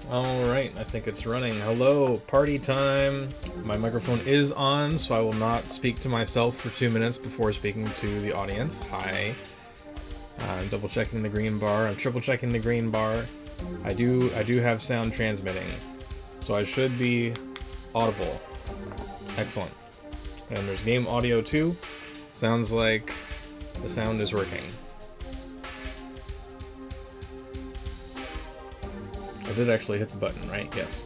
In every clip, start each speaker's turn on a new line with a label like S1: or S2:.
S1: Alright, I think it's running. Hello, party time. My microphone is on, so I will not speak to myself for 2 minutes before speaking to the audience. Hi. I'm double checking the green bar. I'm triple checking the green bar. I do have sound transmitting, so I should be audible. Excellent. And there's game audio too. Sounds like the sound is working. I did actually hit the button, right? Yes.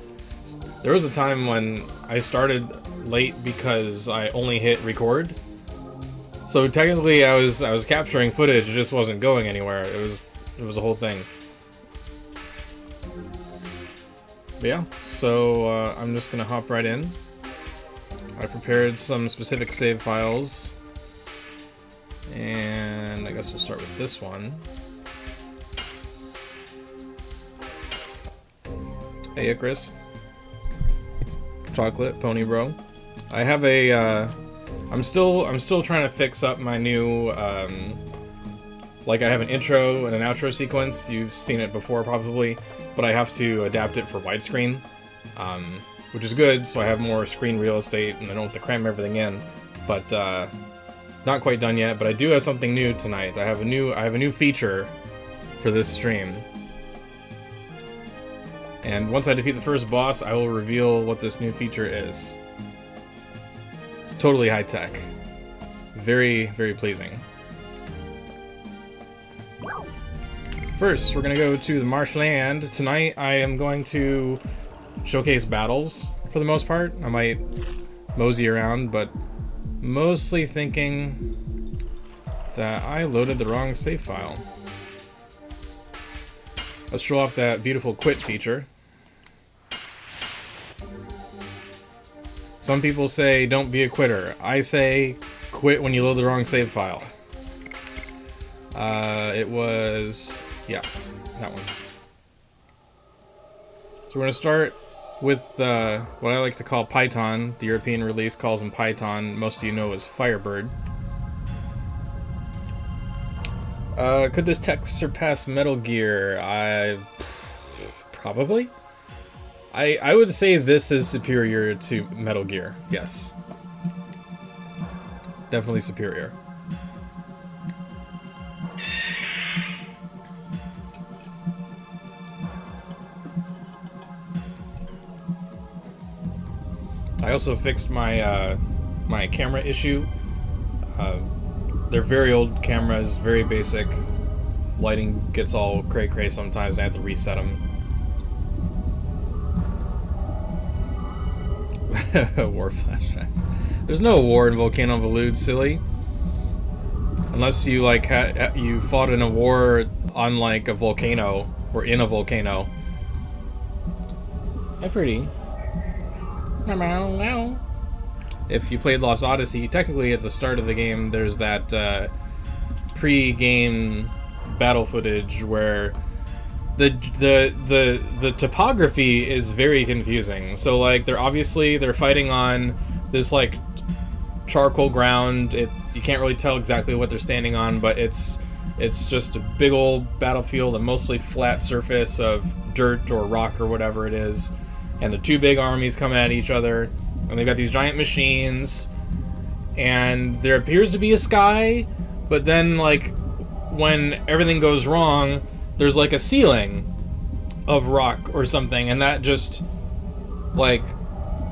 S1: There was a time when I started late because I only hit record. So technically I was capturing footage, it just wasn't going anywhere. It was a whole thing. But yeah, so I'm just gonna hop right in. I prepared some specific save files. And I guess we'll start with this one. Hey Icarus. Chocolate, Pony Bro. I have a, I'm still trying to fix up my new, like I have an intro and an outro sequence. You've seen it before probably, but I have to adapt it for widescreen, which is good, so I have more screen real estate and I don't have to cram everything in. But it's not quite done yet. But I do have something new tonight. I have a new feature for this stream. And once I defeat the first boss, I will reveal what this new feature is. It's totally high-tech. Very, very pleasing. First, we're gonna go to the marshland. Tonight, I am going to showcase battles, for the most part. I might mosey around, but mostly thinking that I loaded the wrong save file. Let's show off that beautiful quit feature. Some people say, don't be a quitter. I say, quit when you load the wrong save file. It was... yeah, that one. So we're going to start with what I like to call Python. The European release calls him Python. Most of you know as Firebird. Could this tech surpass Metal Gear? Probably. I would say this is superior to Metal Gear, yes. Definitely superior. I also fixed my my camera issue. They're very old cameras, very basic. Lighting gets all cray-cray sometimes, and I have to reset them. War flashbacks. There's no war in Volcano Volute, silly. Unless you like you fought in a war on like a volcano or in a volcano. Hi, pretty. If you played Lost Odyssey, technically at the start of the game, there's that pre-game battle footage where the topography is very confusing. So like they're fighting on this like charcoal ground. You can't really tell exactly what they're standing on, but it's just a big old battlefield, a mostly flat surface of dirt or rock or whatever it is, and the two big armies coming at each other, and they've got these giant machines, and there appears to be a sky, but then like when everything goes wrong, there's like a ceiling of rock or something, and that just like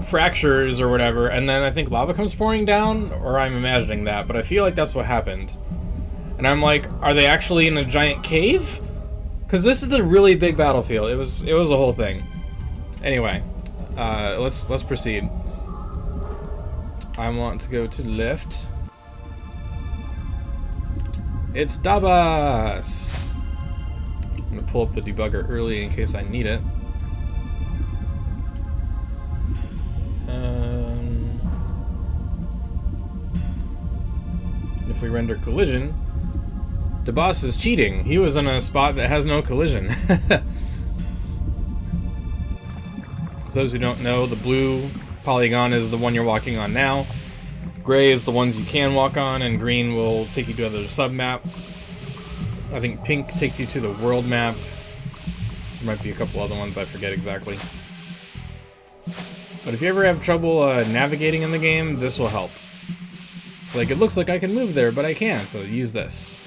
S1: fractures or whatever, and then I think lava comes pouring down, or I'm imagining that, but I feel like that's what happened. And I'm like, are they actually in a giant cave? Because this is a really big battlefield. It was a whole thing. Anyway, let's proceed. I want to go to the left. It's Dabas. I'm gonna pull up the debugger early in case I need it. If we render collision, the boss is cheating. He was in a spot that has no collision. For those who don't know, the blue polygon is the one you're walking on now. Gray is the ones you can walk on, and green will take you to the sub-map. I think pink takes you to the world map. There might be a couple other ones I forget exactly. But if you ever have trouble navigating in the game, this will help. It's like, it looks like I can move there, but I can't, so use this.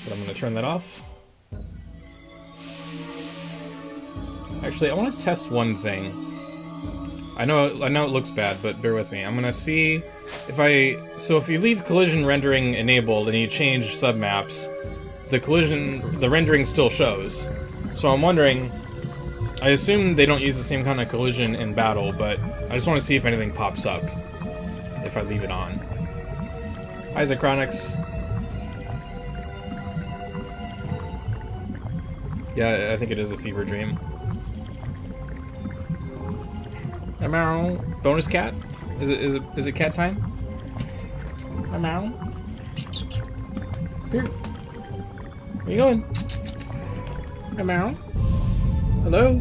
S1: But I'm going to turn that off. Actually, I want to test one thing. I know it looks bad, but bear with me. I'm going to see if if you leave collision rendering enabled and you change submaps, the rendering still shows. So I'm wondering, I assume they don't use the same kind of collision in battle, but I just want to see if anything pops up if I leave it on. Hi, Zacronix. Yeah, I think it is a fever dream. Meow. Bonus cat? Is it cat time? Meow. Here. Where you going? Meow. Hello?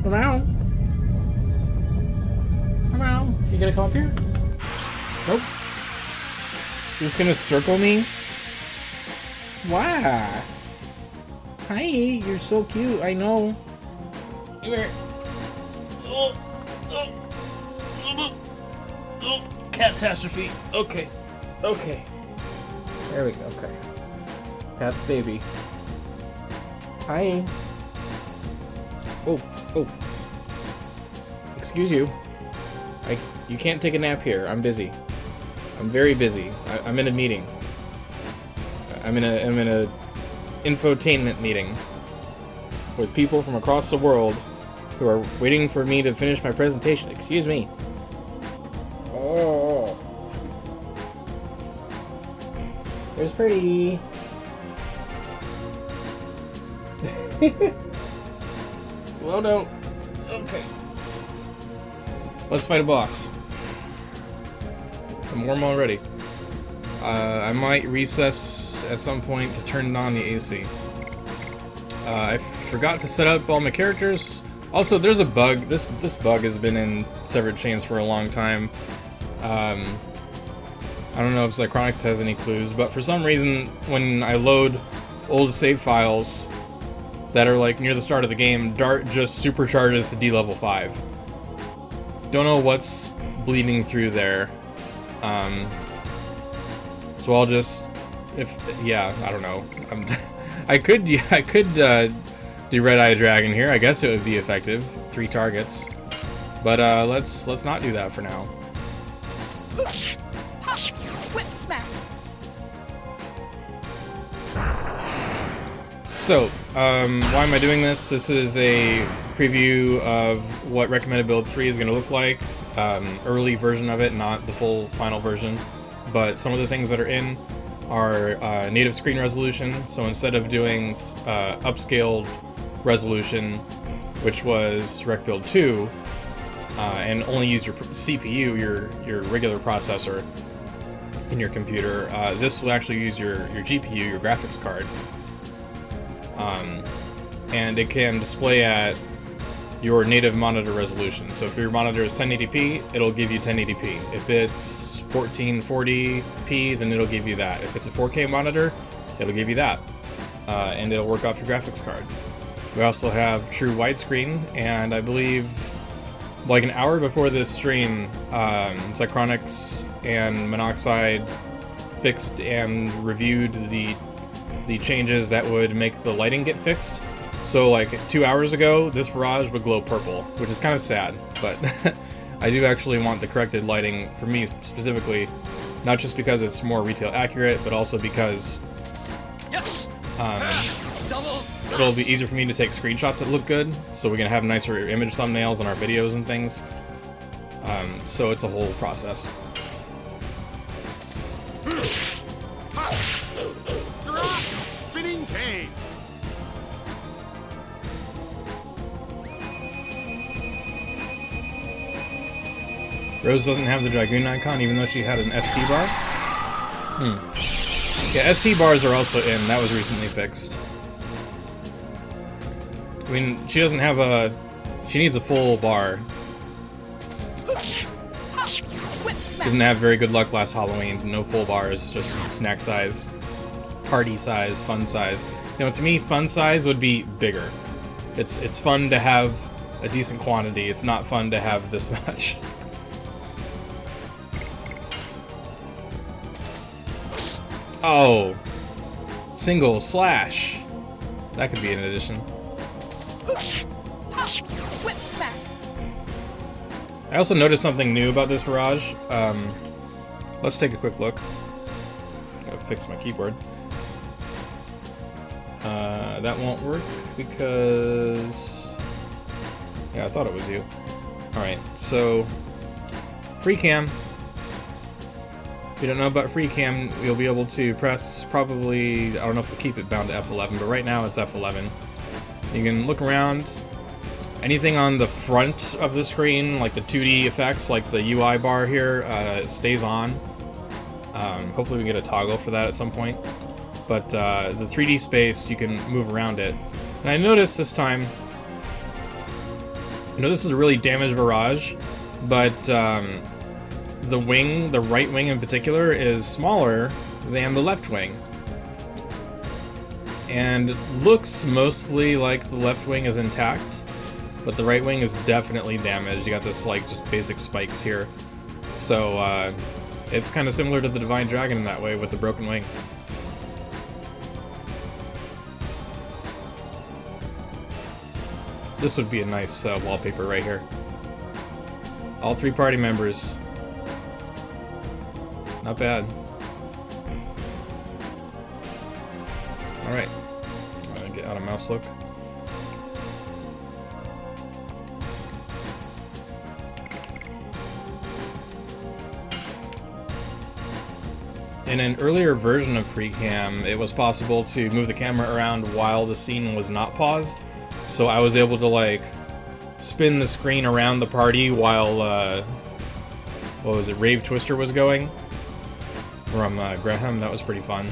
S1: Meow. Meow. You gonna come up here? Nope. You're just gonna circle me? Wow. Hi, you're so cute, I know. Come here. Catastrophe. Okay. Okay. There we go. Okay. Cat's baby. Hi. Oh. Excuse you. You can't take a nap here. I'm busy. I'm very busy. I'm in a meeting. I'm in a infotainment meeting with people from across the world who are waiting for me to finish my presentation. Excuse me. Oh. There's pretty. Well, no. Okay. Let's fight a boss. I'm warm already. I might recess at some point to turn on the AC. I forgot to set up all my characters. Also, there's a bug. This bug has been in Severed Chains for a long time. I don't know if Zychronix has any clues, but for some reason, when I load old save files that are like near the start of the game, Dart just supercharges to D level 5. Don't know what's bleeding through there. So I'll just, I don't know. I could do Red Eye Dragon here. I guess it would be effective. 3 targets. But let's not do that for now.
S2: Whip smack.
S1: So, why am I doing this? This is a preview of what recommended build 3 is going to look like. Early version of it, not the full final version. But some of the things that are in are native screen resolution. So instead of doing upscaled resolution, which was Rec Build 2, and only use your CPU, your regular processor in your computer, this will actually use your GPU, your graphics card. And it can display at your native monitor resolution. So if your monitor is 1080p, it'll give you 1080p. If it's 1440p, then it'll give you that. If it's a 4K monitor, it'll give you that. And it'll work off your graphics card. We also have true widescreen, and I believe like an hour before this stream, Zychronix and Monoxide fixed and reviewed the changes that would make the lighting get fixed. So like 2 hours ago, this Virage would glow purple, which is kind of sad, but I do actually want the corrected lighting for me specifically, not just because it's more retail accurate, but also because it'll be easier for me to take screenshots that look good, so we can have nicer image thumbnails on our videos and things. So it's a whole process.
S3: Spinning cane.
S1: Rose doesn't have the Dragoon icon, even though she had an SP bar. Yeah, SP bars are also in. That was recently fixed. I mean, she doesn't have a... She needs a full bar.
S2: Whip
S1: Didn't have very good luck last Halloween. No full bars, just snack size, party size, fun size. You know, to me, fun size would be bigger. It's fun to have a decent quantity. It's not fun to have this much. Oh, single slash. That could be an addition.
S2: Whip smack.
S1: I also noticed something new about this barrage. Let's take a quick look. Gotta fix my keyboard. That won't work because... Yeah, I thought it was you. Alright, so... Free cam. If you don't know about free cam, you'll be able to press probably... I don't know if we'll keep it bound to F11, but right now it's F11. You can look around. Anything on the front of the screen, like the 2D effects, like the UI bar here, it stays on. Hopefully we get a toggle for that at some point. But the 3D space, you can move around it. And I noticed this time, you know, this is a really damaged barrage, but the wing, the right wing in particular, is smaller than the left wing. And it looks mostly like the left wing is intact, but the right wing is definitely damaged. You got this, like, just basic spikes here. So, it's kind of similar to the Divine Dragon in that way, with the broken wing. This would be a nice wallpaper right here. All 3 party members. Not bad. Alright. I'm gonna get out of mouse look. In an earlier version of FreeCam, it was possible to move the camera around while the scene was not paused. So I was able to, like, spin the screen around the party while, what was it, Rave Twister was going? From Graham. That was pretty fun.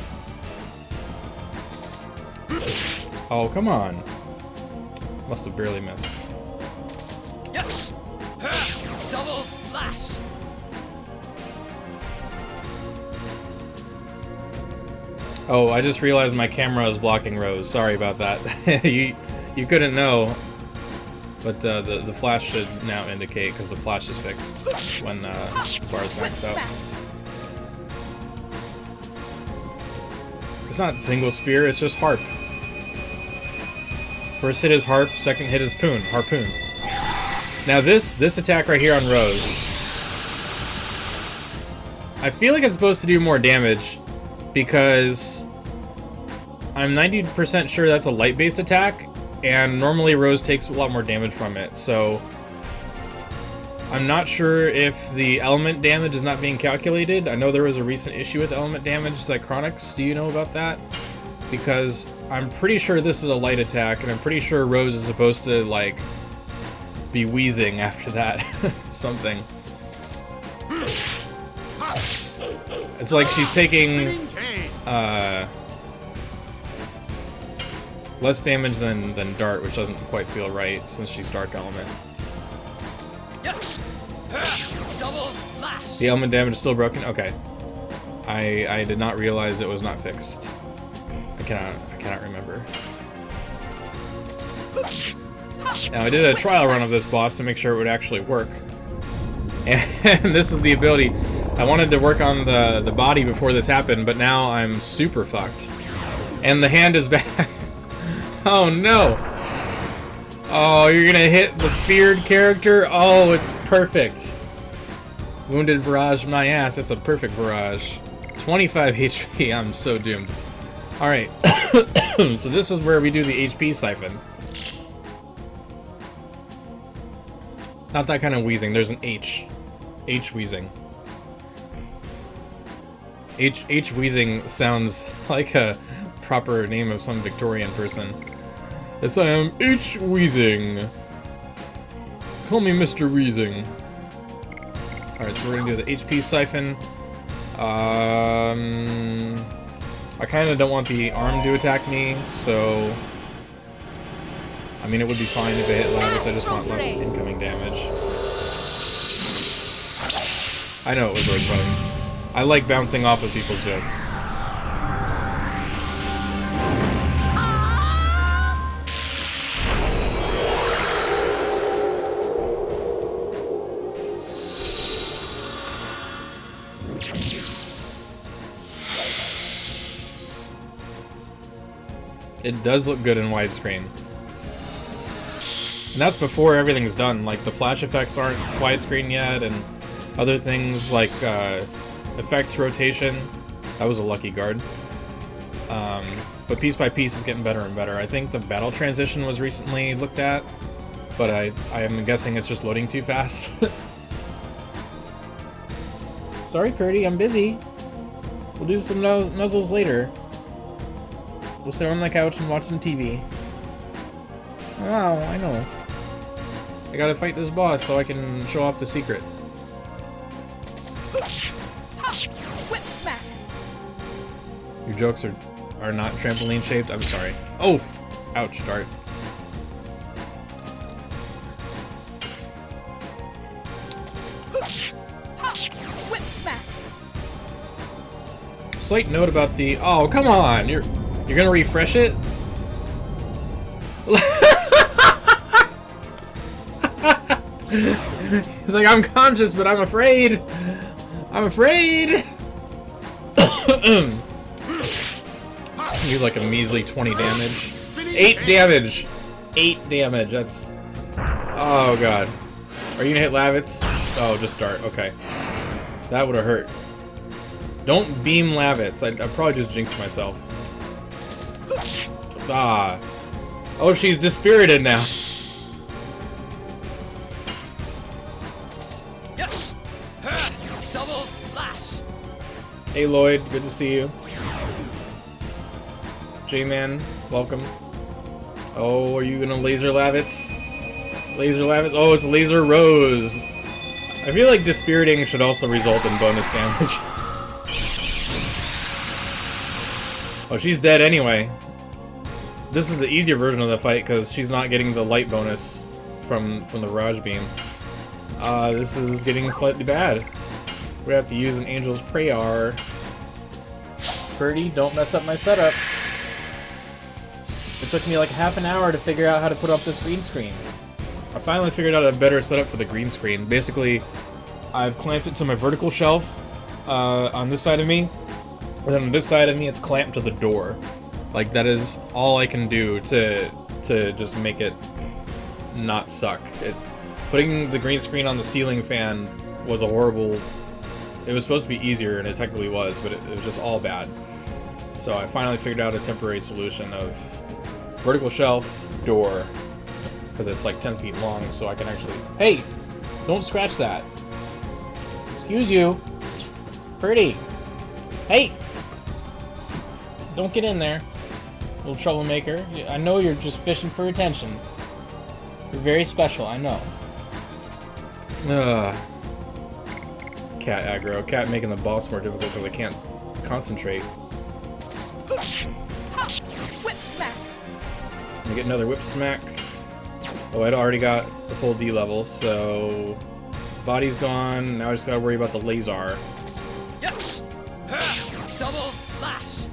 S1: Oh, come on. Must have barely missed.
S2: Yes. Double slash.
S1: Oh, I just realized my camera is blocking Rose. Sorry about that. You couldn't know, but the flash should now indicate, because the flash is fixed when the bar is maxed out. It's not single spear, it's just harp. First hit is harp, second hit is harpoon. Now this attack right here on Rose, I feel like it's supposed to do more damage, because I'm 90% sure that's a light-based attack, and normally Rose takes a lot more damage from it, so I'm not sure if the element damage is not being calculated. I know there was a recent issue with element damage, Zychronics. Do you know about that? Because I'm pretty sure this is a light attack, and I'm pretty sure Rose is supposed to, like, be wheezing after that. Something. It's like she's taking less damage than Dart, which doesn't quite feel right since she's Dark Element.
S2: Double slash.
S1: The element damage is still broken? Okay. I did not realize it was not fixed. I cannot remember. Now I did a trial run of this boss to make sure it would actually work. And this is the ability. I wanted to work on the body before this happened, but now I'm super fucked. And the hand is back. Oh no! Oh, you're gonna hit the feared character? Oh, it's perfect. Wounded Barrage my ass. That's a perfect barrage. 25 HP. I'm so doomed. Alright. So this is where we do the HP siphon. Not that kind of wheezing. There's an H. H wheezing. H wheezing sounds like a proper name of some Victorian person. Yes, I am H Wheezing. Call me Mr. Wheezing. Alright, so we're gonna do the HP siphon. I kinda don't want the arm to attack me, so... I mean, it would be fine if I hit Lavix, I just want less incoming damage. I know it was worth running. I like bouncing off of people's jokes. It does look good in widescreen. And that's before everything's done. Like, the flash effects aren't widescreen yet, and other things like effect rotation. That was a lucky guard. But piece by piece is getting better and better. I think the battle transition was recently looked at, but I am guessing it's just loading too fast. Sorry, Purdy, I'm busy. We'll do some nuzzles later. We'll sit on the couch and watch some TV. Oh, I know. I gotta fight this boss so I can show off the secret.
S2: Whip smack.
S1: Your jokes are not trampoline shaped. I'm sorry. Oh, ouch, dart.
S2: Whip smack.
S1: Slight note about the. Oh, come on! You're gonna refresh it? He's like, I'm conscious, but I'm afraid. I'm afraid. He's like a measly 20 damage. 8 damage. 8 damage. That's. Oh god. Are you gonna hit Lavitz? Oh, just dart. Okay. That would have hurt. Don't beam Lavitz. I'd probably just jinx myself. Ah. Oh, she's dispirited now.
S2: Yes. Double slash.
S1: Hey Lloyd, good to see you. J-Man, welcome. Oh, are you gonna laser Lavitz? Laser Lavitz? Oh, it's Laser Rose. I feel like dispiriting should also result in bonus damage. Oh, she's dead anyway. This is the easier version of the fight because she's not getting the light bonus from the Raj Beam. This is getting slightly bad. We have to use an Angel's Prayer. Purdy, don't mess up my setup. It took me like half an hour to figure out how to put up this green screen. I finally figured out a better setup for the green screen. Basically, I've clamped it to my vertical shelf on this side of me, and then on this side of me it's clamped to the door. Like, that is all I can do to just make it not suck. Putting the green screen on the ceiling fan was a horrible... It was supposed to be easier, and it technically was, but it was just all bad. So I finally figured out a temporary solution of vertical shelf, door, because it's like 10 feet long, so I can actually... Hey! Don't scratch that. Excuse you. Purdy. Hey! Don't get in there, little troublemaker. I know you're just fishing for attention. You're very special, I know. Cat aggro. Cat making the boss more difficult because I can't concentrate.
S2: Whip smack.
S1: I get another whip smack. Oh, I'd already got the full D level, so body's gone. Now I just gotta worry about the laser.
S2: Yes. Double slash.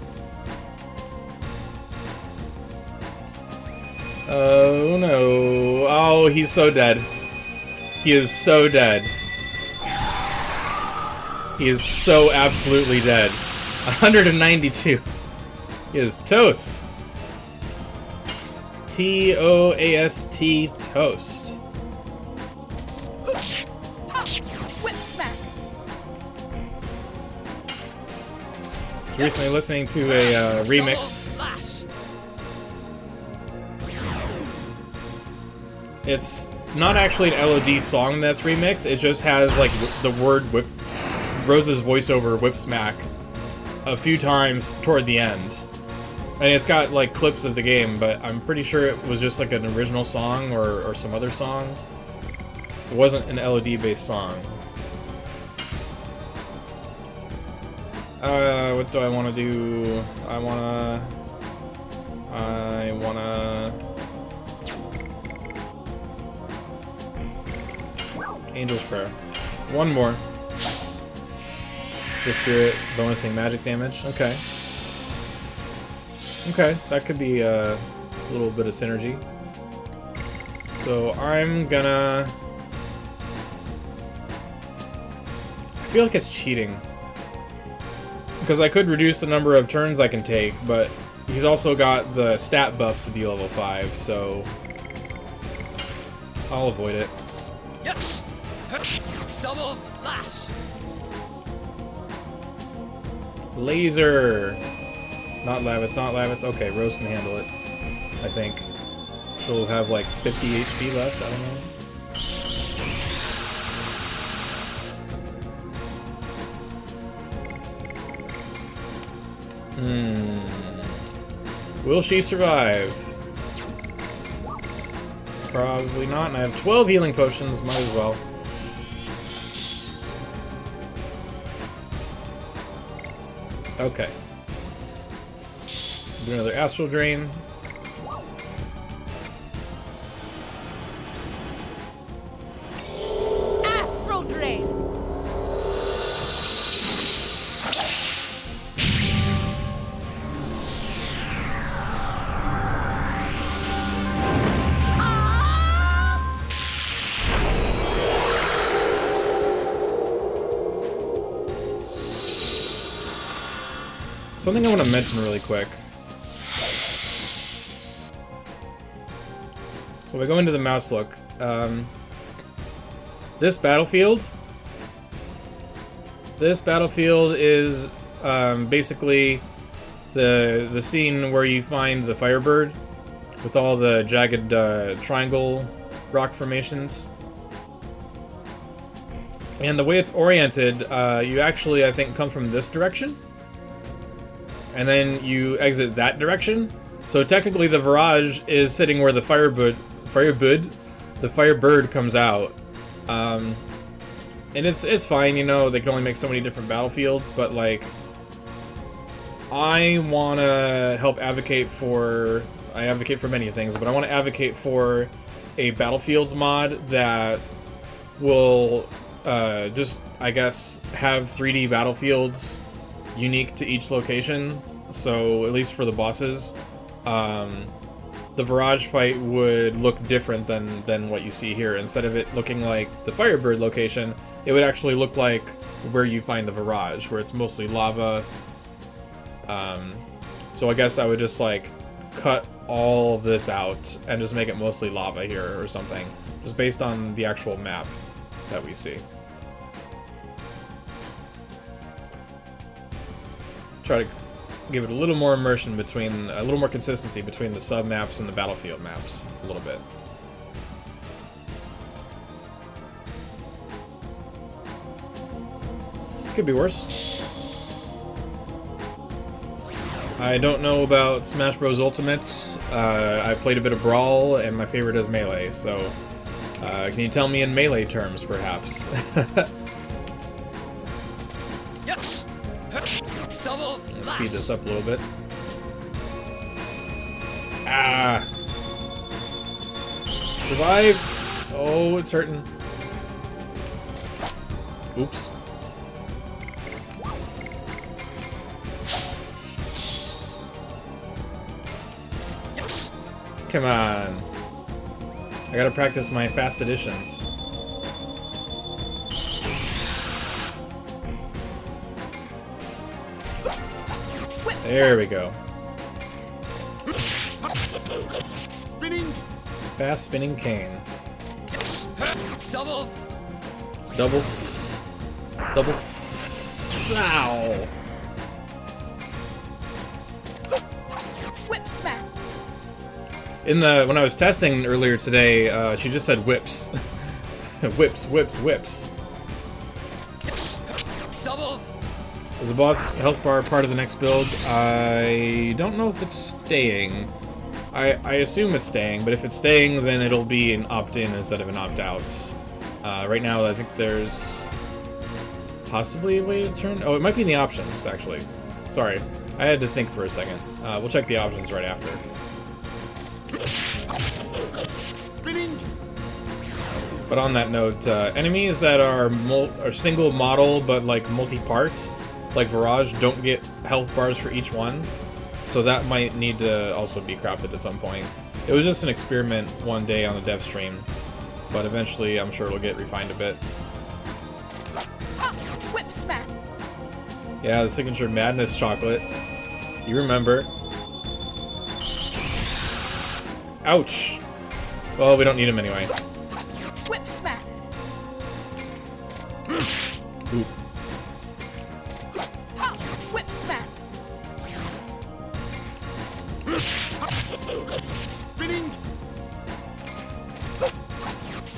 S1: Oh no. Oh, he's so dead. He is so dead. He is so absolutely dead. 192. He is toast. T-O-A-S-T, toast.
S2: Whip smack.
S1: Recently listening to a remix. It's not actually an LOD song that's remixed, it just has like the word whip, Rose's voiceover whip smack a few times toward the end. And it's got like clips of the game, but I'm pretty sure it was just like an original song or some other song. It wasn't an LOD based song. What do I want to do? I wanna... Angel's Prayer. One more. Extra Spirit bonusing magic damage. Okay. Okay, that could be a little bit of synergy. So I'm gonna... I feel like it's cheating. Because I could reduce the number of turns I can take, but he's also got the stat buffs to D level 5, so... I'll avoid it.
S2: Yes. Double slash.
S1: Laser! Not Lavitz, not Lavitz. Okay, Rose can handle it, I think. She'll have like 50 HP left, I don't know. Will she survive? Probably not, and I have 12 healing potions, might as well. Okay. Do another Astral Drain.
S2: Astral drain.
S1: Something I want to mention really quick. So we go into the mouse look. This battlefield is basically the scene where you find the Firebird with all the jagged triangle rock formations. And the way it's oriented, you actually, I think, come from this direction. And then you exit that direction. So technically the Virage is sitting where the Firebird comes out. And it's fine, you know, they can only make so many different battlefields, but like I wanna advocate for many things, but I wanna advocate for a Battlefields mod that will just, I guess, have 3D battlefields unique to each location, so at least for the bosses, the Virage fight would look different than what you see here. Instead of it looking like the Firebird location, it would actually look like where you find the Virage, where it's mostly lava. So I guess I would just like cut all this out and just make it mostly lava here or something, just based on the actual map that we see. Try to give it a little more immersion between, a little more consistency between the sub maps and the battlefield maps, a little bit. Could be worse. I don't know about Smash Bros. Ultimate. I played a bit of Brawl, and my favorite is Melee, so can you tell me in Melee terms, perhaps?
S2: Yes. Double slash.
S1: Speed this up a little bit. Ah! Survive! Oh, it's hurting. Oops. Come on. I gotta practice my fast additions. There we go.
S3: Spinning.
S1: Fast spinning cane.
S2: Double.
S1: Double ow.
S2: Whip smack.
S1: When I was testing earlier today, she just said whips. Whips.
S2: Double.
S1: Is the boss health bar part of the next build? I don't know if it's staying. I assume it's staying, but if it's staying, then it'll be an opt-in instead of an opt-out. Right now, I think there's possibly a way to turn... Oh, it might be in the options, actually. Sorry, I had to think for a second. We'll check the options right after.
S3: Spinning.
S1: But on that note, enemies that are single model but like multi-part, like Virage, don't get health bars for each one. So that might need to also be crafted at some point. It was just an experiment one day on the dev stream, but eventually I'm sure it'll get refined a bit.
S2: Whip smack.
S1: Yeah, the signature madness chocolate. You remember. Ouch! Well, we don't need him anyway.
S2: Whip smack.
S1: Oop.
S2: Whip smack.
S3: Spinning.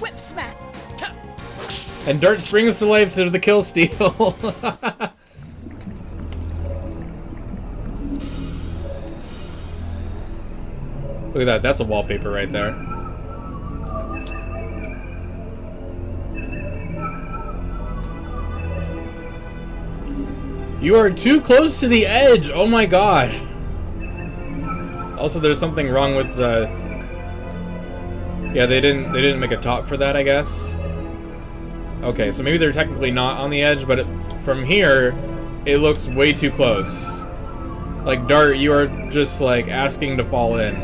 S2: Whip smack.
S1: And Dart springs to life to the kill steal. Look at that, that's a wallpaper right there. You are too close to the edge! Oh my god! Also, there's something wrong with the... Yeah, they didn't make a top for that, I guess. Okay, so maybe they're technically not on the edge, but from here, it looks way too close. Like, Dart, you are just, like, asking to fall in.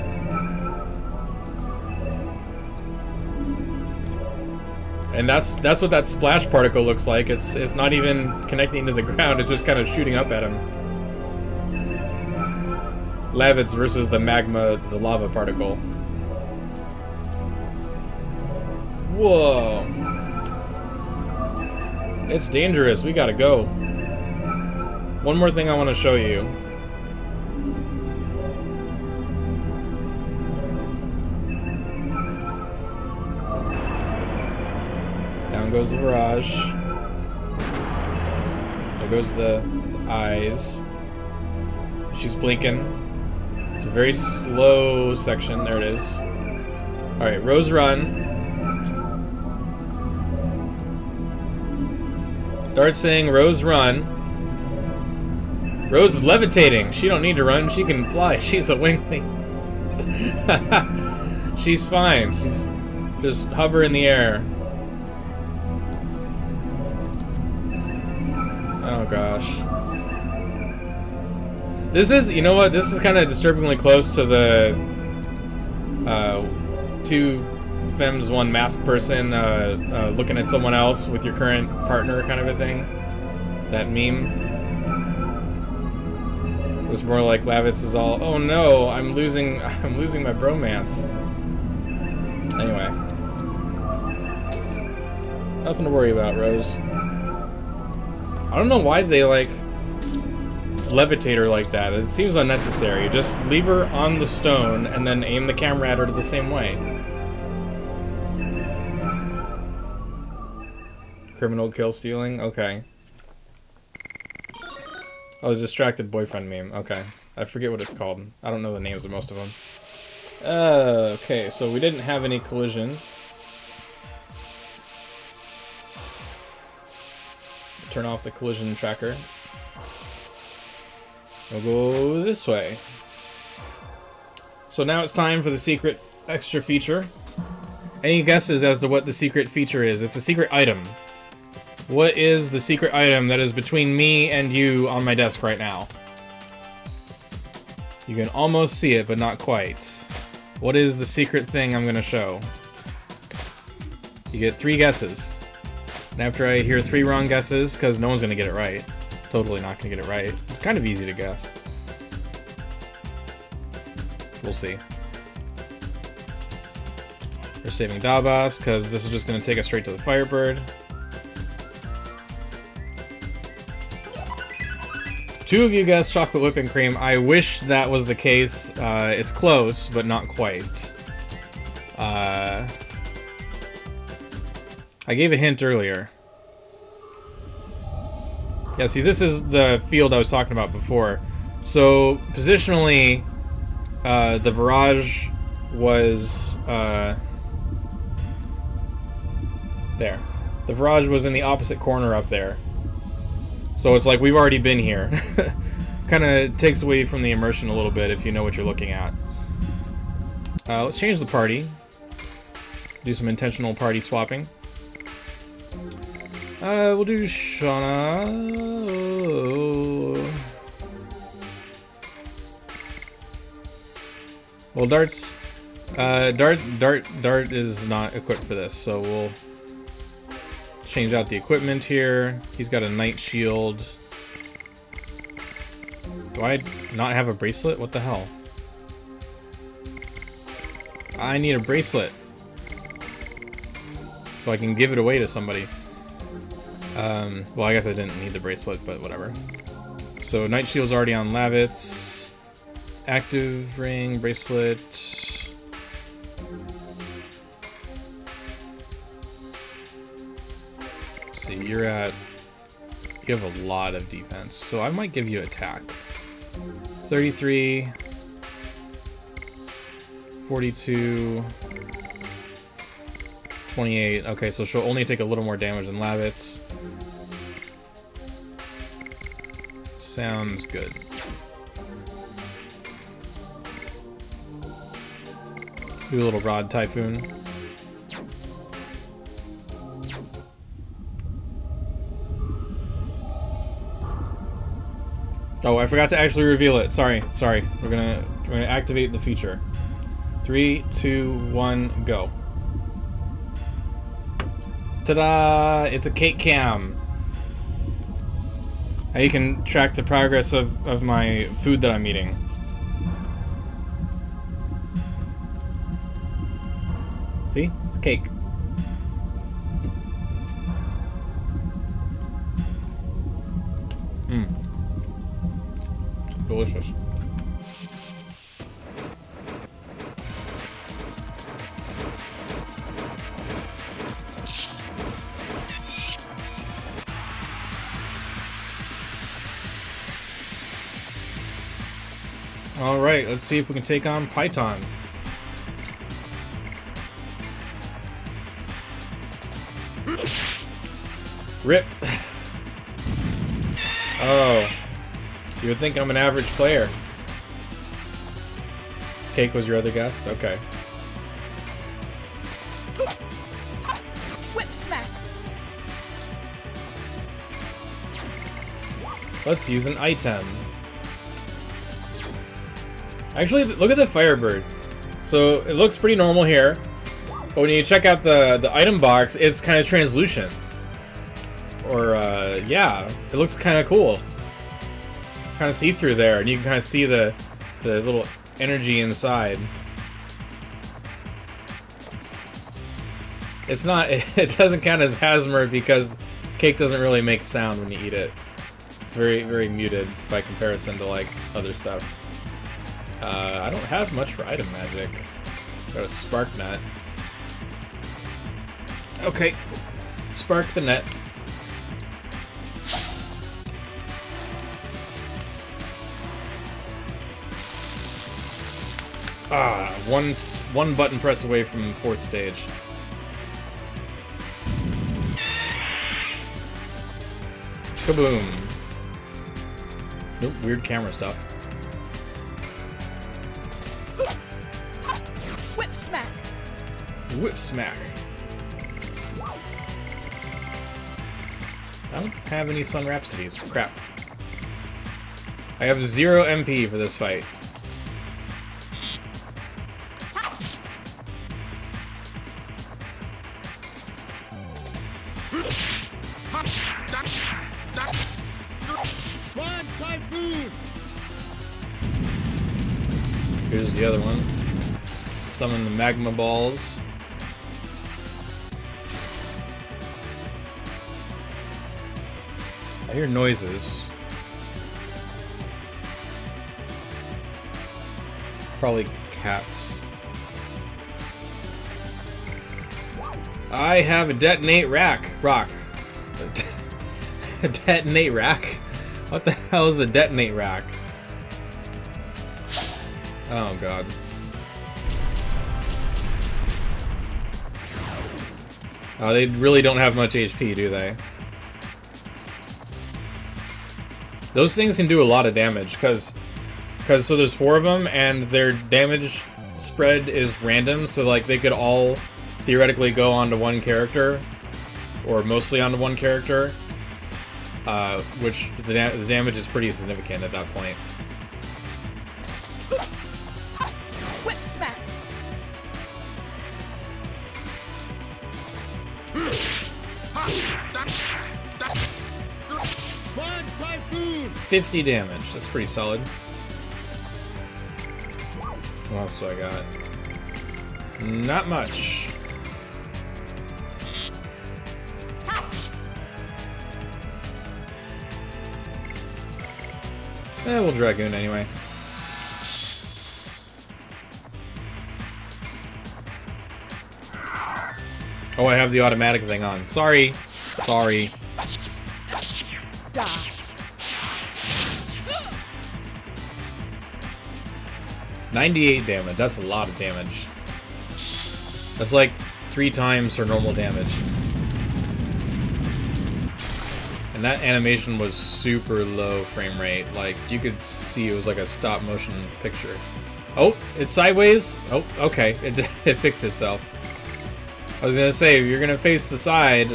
S1: And that's what that splash particle looks like. It's not even connecting to the ground, it's just kind of shooting up at him. Lavitz versus the magma, the lava particle. Whoa. It's dangerous, we gotta go. One more thing I want to show you. Down goes the barrage. There goes the eyes. She's blinking. It's a very slow section. There it is. Alright, Rose run. Dart saying Rose run. Rose is levitating. She don't need to run. She can fly. She's a wingling. She's fine. She's just hover in the air. Oh gosh. This is, you know what? This is kind of disturbingly close to the two femmes, one masked person looking at someone else with your current partner kind of a thing. That meme. It was more like Lavitz is all, oh no, I'm losing my bromance. Anyway. Nothing to worry about, Rose. I don't know why they, like, levitate her like that. It seems unnecessary. Just leave her on the stone and then aim the camera at her the same way. Criminal kill stealing? Okay. Oh, the distracted boyfriend meme. Okay. I forget what it's called. I don't know the names of most of them. Okay, so we didn't have any collision. Turn off the collision tracker. We'll go this way. So now it's time for the secret extra feature. Any guesses as to what the secret feature is? It's a secret item. What is the secret item that is between me and you on my desk right now? You can almost see it, but not quite. What is the secret thing I'm going to show? You get 3 guesses. And after I hear 3 wrong guesses, because no one's going to get it right. Totally not going to get it right. It's kind of easy to guess. We'll see. We're saving Dabas, because this is just going to take us straight to the Firebird. 2 of you guessed chocolate whipping cream. I wish that was the case. It's close, but not quite. I gave a hint earlier. Yeah, see, this is the field I was talking about before. So, positionally, the Virage was... there. The Virage was in the opposite corner up there. So it's like we've already been here. Kind of takes away from the immersion a little bit if you know what you're looking at. Let's change the party. Do some intentional party swapping. We'll do Shauna. Well, Dart is not equipped for this, so we'll change out the equipment here. He's got a Knight Shield. Do I not have a bracelet? What the hell? I need a bracelet so I can give it away to somebody. Well, I guess I didn't need the bracelet, but whatever. So Knight Shield's already on Lavitz. Active ring, bracelet. See, you have a lot of defense, so I might give you attack. 33, 42, 28. Okay, so she'll only take a little more damage than Lavitz. Sounds good. Do a little Rod Typhoon. Oh, I forgot to actually reveal it. Sorry. We're gonna activate the feature. 3, 2, 1, go. Ta-da! It's a cake cam. Now you can track the progress of my food that I'm eating. See? It's cake. Mmm. Delicious. Alright, let's see if we can take on Python. Rip. Oh. You would think I'm an average player. Cake was your other guess? Okay.
S2: Whip smack.
S1: Let's use an item. Actually, look at the Firebird. So, it looks pretty normal here. But when you check out the item box, it's kind of translucent. Or, yeah. It looks kind of cool. Kind of see-through there, and you can kind of see the little energy inside. It's not, it doesn't count as Hasmer because cake doesn't really make sound when you eat it. It's very, very muted by comparison to, like, other stuff. I don't have much for item magic. Got a Spark Net. Okay. Spark the net. Ah, one button press away from 4th stage. Kaboom. Nope, weird camera stuff.
S2: Whip smack.
S1: Whip smack. I don't have any Sun Rhapsodies. Crap. I have 0 MP for this fight.
S3: Rod Typhoon!
S1: Here's the other one. Summon the magma balls. I hear noises. Probably cats. I have a detonate rock. A detonate rack? What the hell is a detonate rack? Oh god. They really don't have much HP, do they? Those things can do a lot of damage, because so there's 4 of them, and their damage spread is random, so like they could all theoretically go onto one character, or mostly onto one character, which the damage is pretty significant at that point.
S2: Whip
S1: 50 damage. That's pretty solid. What else do I got? Not much. We'll Dragoon anyway. Oh, I have the automatic thing on. Sorry. Sorry.
S2: Die.
S1: 98 damage. That's a lot of damage. That's like 3 times her normal damage. And that animation was super low frame rate. Like, you could see it was like a stop motion picture. Oh, it's sideways? Oh, okay. It fixed itself. I was gonna say, if you're gonna face the side,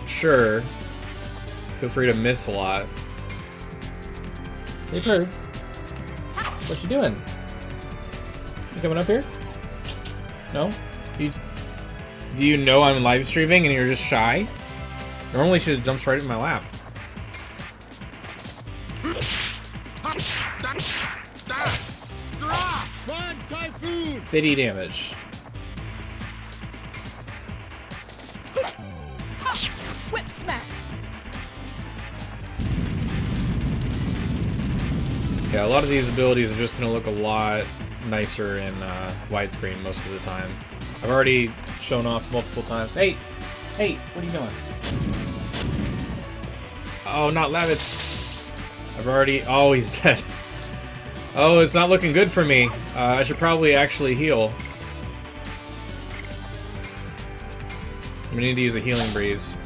S1: sure. Feel free to miss a lot. Hey, Bird. What you doing? You coming up here? No? Do you know I'm live streaming and you're just shy? Normally she just jumps right in my lap.
S3: One typhoon.
S1: 50 damage.
S2: Whip smack.
S1: Yeah, a lot of these abilities are just going to look a lot nicer in widescreen most of the time. I've already shown off multiple times. Hey! Hey, what are you doing? Oh, not Levitz. I've already... Oh, he's dead. Oh, it's not looking good for me. I should probably actually heal. I'm gonna need to use a healing breeze.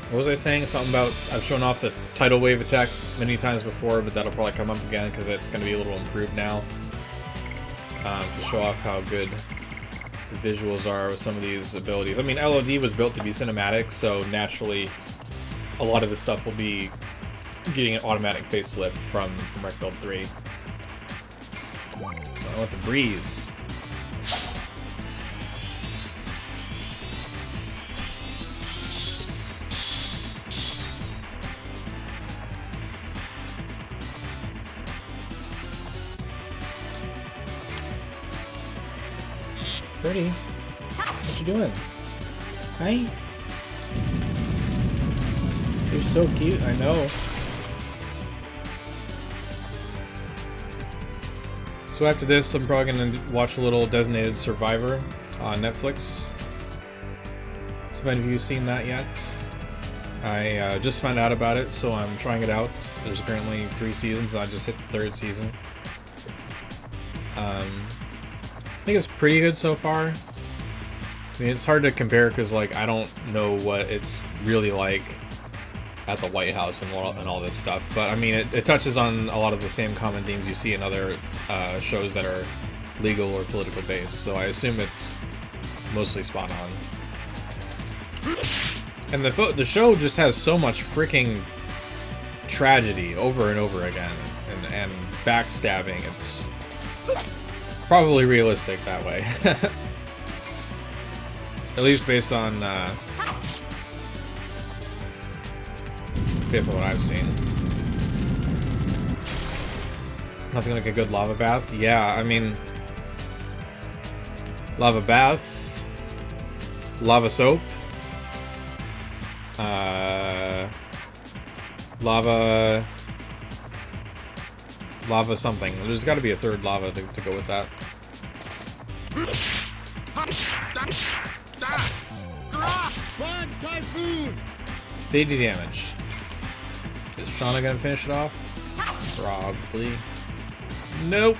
S1: What was I saying? Something about I've shown off the tidal wave attack many times before, but that'll probably come up again because it's going to be a little improved now. To show off how good the visuals are with some of these abilities. I mean, LOD was built to be cinematic, so naturally a lot of this stuff will be getting an automatic facelift from Rec Build 3. I want the breeze. Pretty. What you doing? Hi. You're so cute, I know. So after this, I'm probably gonna watch a little Designated Survivor on Netflix. So if any of you have seen that yet, I just found out about it, so I'm trying it out. There's currently 3 seasons. I just hit the 3rd season. I think it's pretty good so far. I mean, it's hard to compare because, like, I don't know what it's really like at the White House and all this stuff. But, I mean, it touches on a lot of the same common themes you see in other shows that are legal or political based. So I assume it's mostly spot on. And the show just has so much freaking tragedy over and over again. And backstabbing. It's probably realistic that way. At least based on what I've seen. Nothing like a good lava bath? Yeah, I mean... Lava baths... Lava soap... Lava something. There's got to be a 3rd lava to go with that.
S3: One typhoon.
S1: 50 damage. Is Shauna gonna finish it off? Probably. Nope.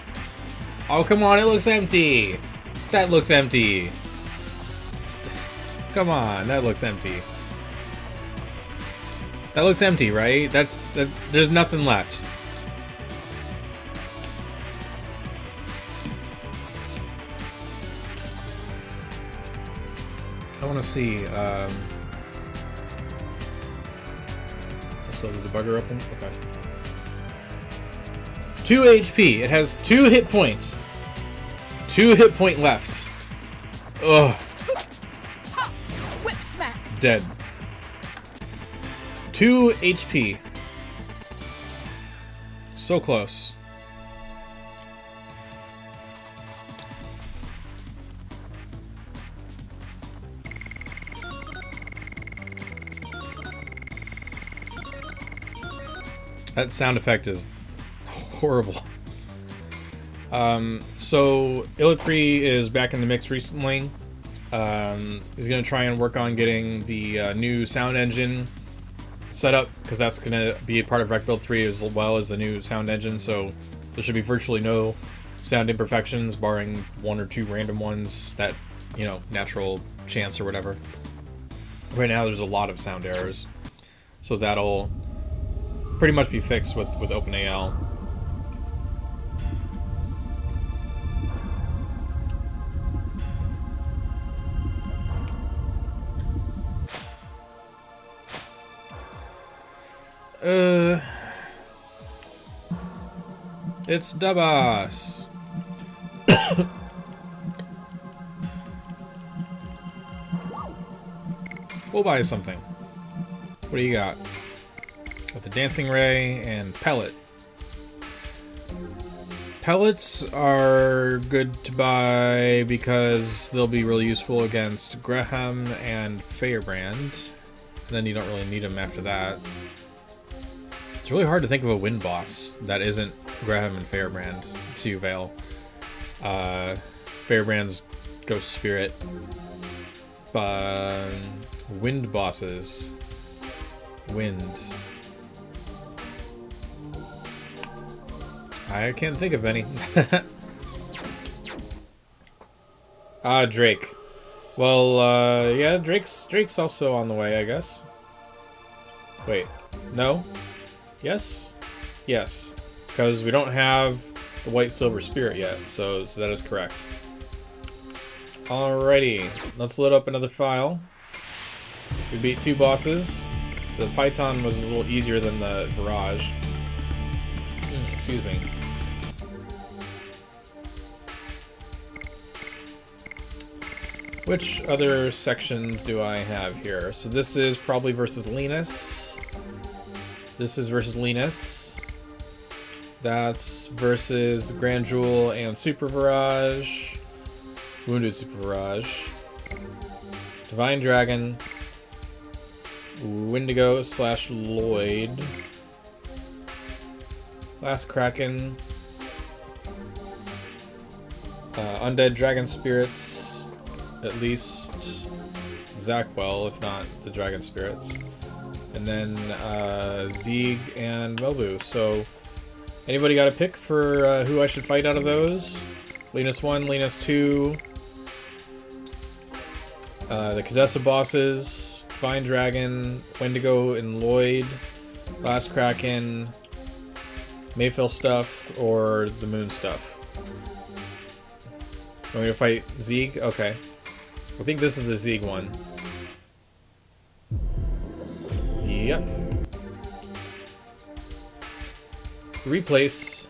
S1: Oh, come on, it looks empty. That looks empty. Come on, that looks empty. That looks empty, right? There's nothing left. I want to see. Still the debugger open? Okay. 2 HP. It has 2 hit points. 2 hit point left. Ugh.
S2: Whip smack.
S1: Dead. 2 HP. So close. That sound effect is horrible. So Illipree is back in the mix recently. He's going to try and work on getting the new sound engine set up, because that's going to be a part of Rec Build 3 as well as the new sound engine, so there should be virtually no sound imperfections, barring 1 or 2 random ones that, you know, natural chance or whatever. Right now there's a lot of sound errors, so that'll pretty much be fixed with OpenAL. It's the boss. We'll buy something. What do you got? With the Dancing Ray and Pellet. Pellets are good to buy because they'll be really useful against Graham and Firebrand. And then you don't really need them after that. It's really hard to think of a wind boss that isn't Graham and Firebrand. Sea Vale. Firebrand's Ghost Spirit. Wind bosses. Wind. I can't think of any. Drake. Well, yeah, Drake's also on the way, I guess. Wait, no? Yes? Yes. Because we don't have the White Silver Spirit yet, so that is correct. Alrighty, let's load up another file. We beat 2 bosses. The Python was a little easier than the Virage. Excuse me. Which other sections do I have here? So this is probably versus Linus. This is versus Linus. That's versus Grand Jewel and Super Virage. Wounded Super Virage. Divine Dragon. Wendigo / Lloyd. Last Kraken. Undead Dragon Spirits. At least Zackwell, if not the Dragon Spirits. And then Zeeg and Melbu. So, anybody got a pick for who I should fight out of those? Linus 1, Linus 2. The Cadessa bosses. Divine Dragon, Wendigo and Lloyd. Last Kraken. Mayfield stuff or the Moon stuff. Want me to fight Zeeg? Okay. I think this is the Zeeg one. Yep. Replace.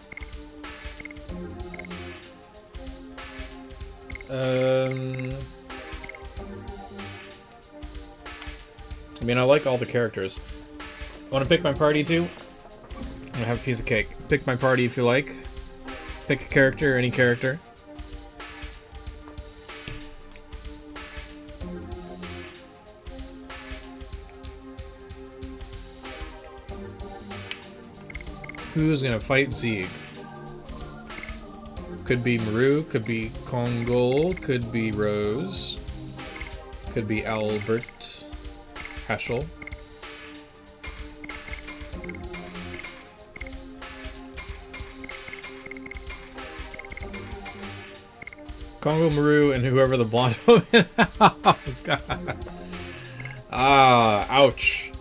S1: I mean, I like all the characters. Want to pick my party too? I'm gonna have a piece of cake. Pick my party if you like. Pick a character, any character. Who's gonna fight Zeeg? Could be Maru, could be Kongol, could be Rose, could be Albert Heschel. Congo, Maru, and whoever the blonde woman. Oh, God. Ouch.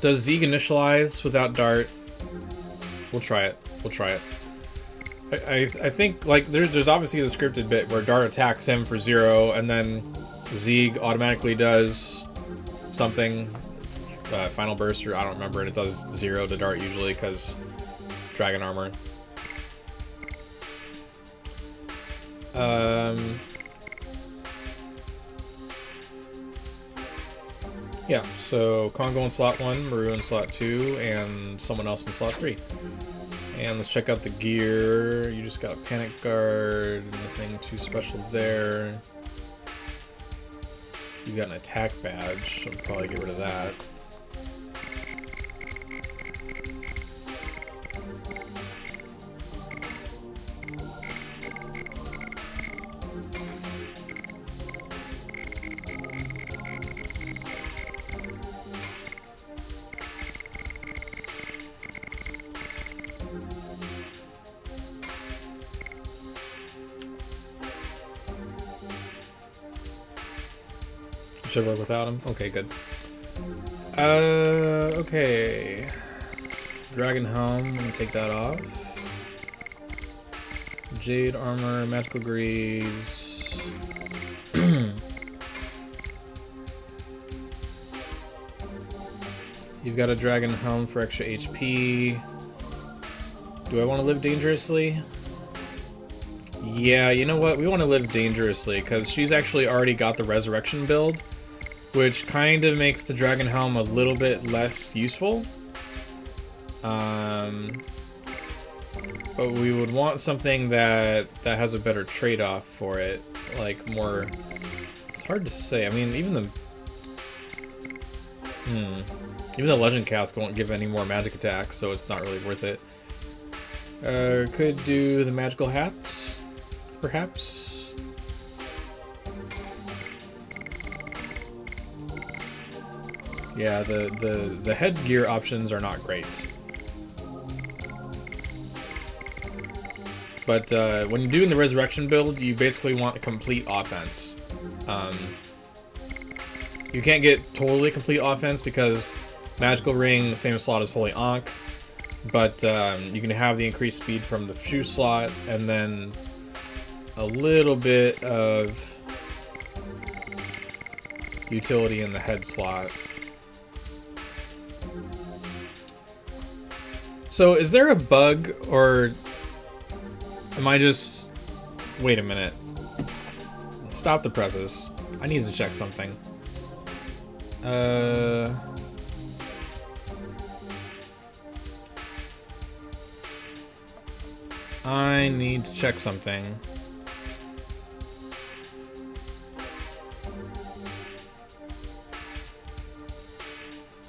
S1: Does Zeeg initialize without Dart? We'll try it. We'll try it. I think, like, there's obviously the scripted bit where Dart attacks him for 0, and then Zeeg automatically does something. Final Burst, or I don't remember, and it does 0 to Dart usually, because Dragon Armor. Yeah, so Congo in slot 1, Maru in slot 2, and someone else in slot 3. And let's check out the gear. You just got a panic guard, nothing too special there. You got an attack badge, I'll probably get rid of that. Should work without him? Okay, good. Okay. Dragon Helm, I'm gonna take that off. Jade Armor, Magical Greaves. You've got a Dragon Helm for extra HP. Do I want to live dangerously? Yeah, you know what? We want to live dangerously, because she's actually already got the Resurrection build, which kind of makes the Dragon Helm a little bit less useful. But we would want something that has a better trade-off for it, like more... It's hard to say. I mean, even the Legend Cask won't give any more magic attacks, so it's not really worth it. Could do the Magical Hat, perhaps. Yeah, the headgear options are not great. But when you're doing the Resurrection build, you basically want a complete offense. You can't get totally complete offense because Magical Ring, same slot as Holy Ankh, but you can have the increased speed from the shoe slot, and then a little bit of utility in the head slot. So is there a bug, or am I just... Wait a minute. Stop the presses. I need to check something. I need to check something.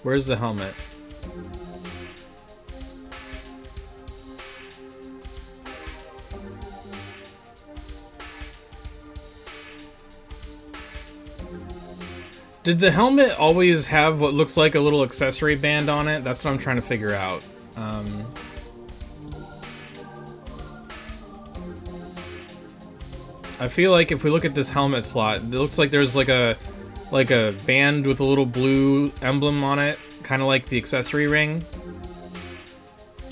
S1: Where's the helmet? Did the helmet always have what looks like a little accessory band on it? That's what I'm trying to figure out. I feel like if we look at this helmet slot, it looks like there's like a band with a little blue emblem on it, kind of like the accessory ring.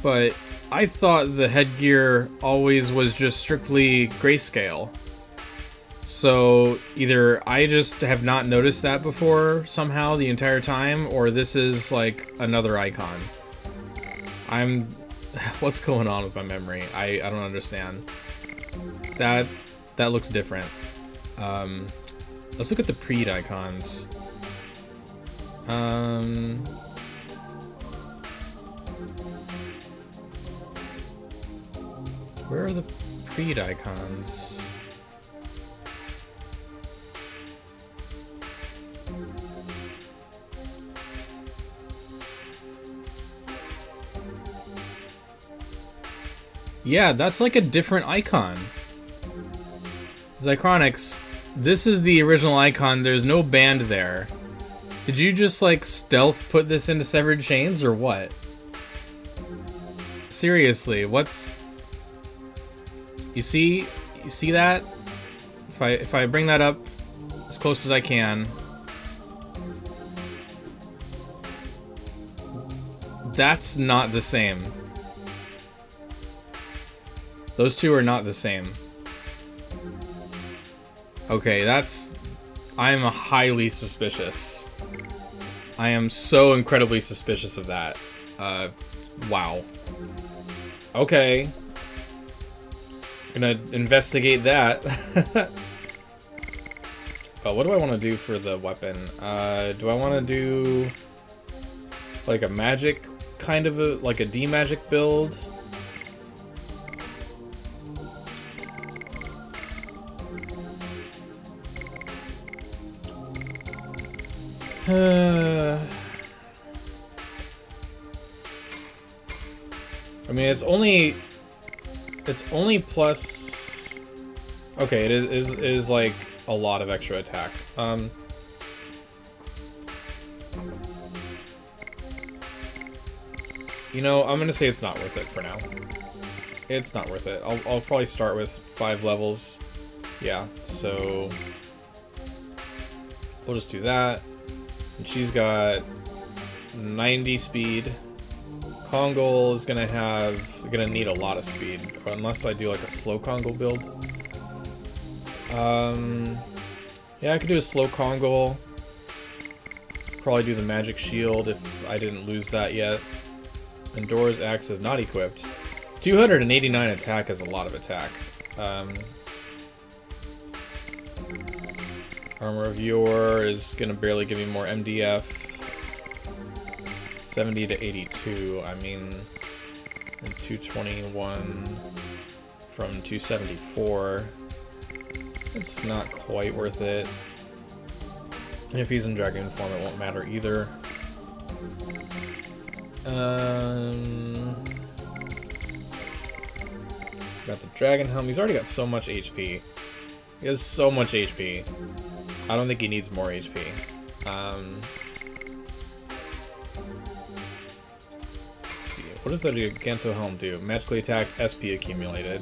S1: But I thought the headgear always was just strictly grayscale. So either I just have not noticed that before somehow the entire time, or this is like another icon. What's going on with my memory? I don't understand. That looks different. Let's look at the Preed icons. Where are the Preed icons? Yeah, that's like a different icon. Zychronics, this is the original icon. There's no band there. Did you just like stealth put this into Severed Chains or what? Seriously, what's... You see that? If I bring that up as close as I can. That's not the same. Those two are not the same. Okay, I'm highly suspicious. I am so incredibly suspicious of that. Wow. Okay. Gonna investigate that. Oh, what do I want to do for the weapon? Do I want to do like a magic kind of like a D-magic build? I mean, it's only plus. Okay, it is like a lot of extra attack. You know, I'm gonna say it's not worth it for now. It's not worth it. I'll probably start with 5 levels. Yeah, so we'll just do that. And she's got 90 speed. Kongol is gonna need a lot of speed, unless I do like a slow Kongol build. Yeah, I could do a slow Kongol. Probably do the magic shield if I didn't lose that yet. And Dora's axe is not equipped. 289 attack is a lot of attack. Armor of Yore is gonna barely give me more MDF. 70 to 82, I mean, and 221 from 274. It's not quite worth it. And if he's in Dragoon form, it won't matter either. Got the Dragon Helm. He's already got so much HP. He has so much HP. I don't think he needs more HP. What does the Giganto Helm do? Magically attack, SP accumulated.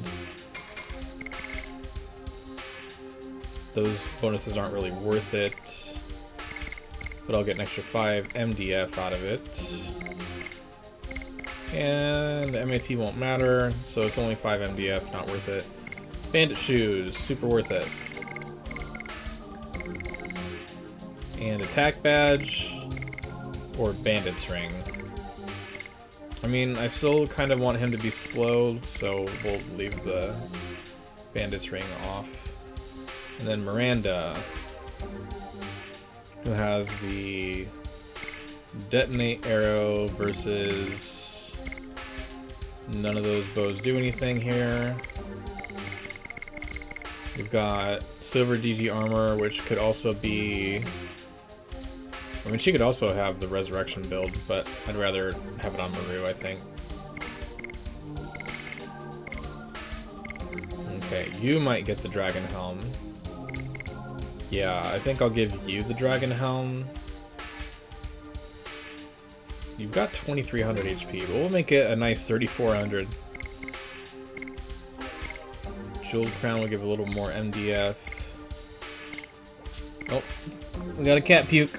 S1: Those bonuses aren't really worth it. But I'll get an extra 5 MDF out of it. And the MAT won't matter, so it's only 5 MDF, not worth it. Bandit shoes, super worth it. And attack badge, or bandit's ring. I mean, I still kind of want him to be slow, so we'll leave the bandit's ring off. And then Miranda, who has the detonate arrow versus none of those bows do anything here. We've got silver DG armor, which could also be... I mean, she could also have the resurrection build, but I'd rather have it on Maru, I think. Okay, you might get the Dragon Helm. Yeah, I think I'll give you the Dragon Helm. You've got 2300 HP, but we'll make it a nice 3400. Jeweled Crown will give a little more MDF. Oh, we got a cat puke.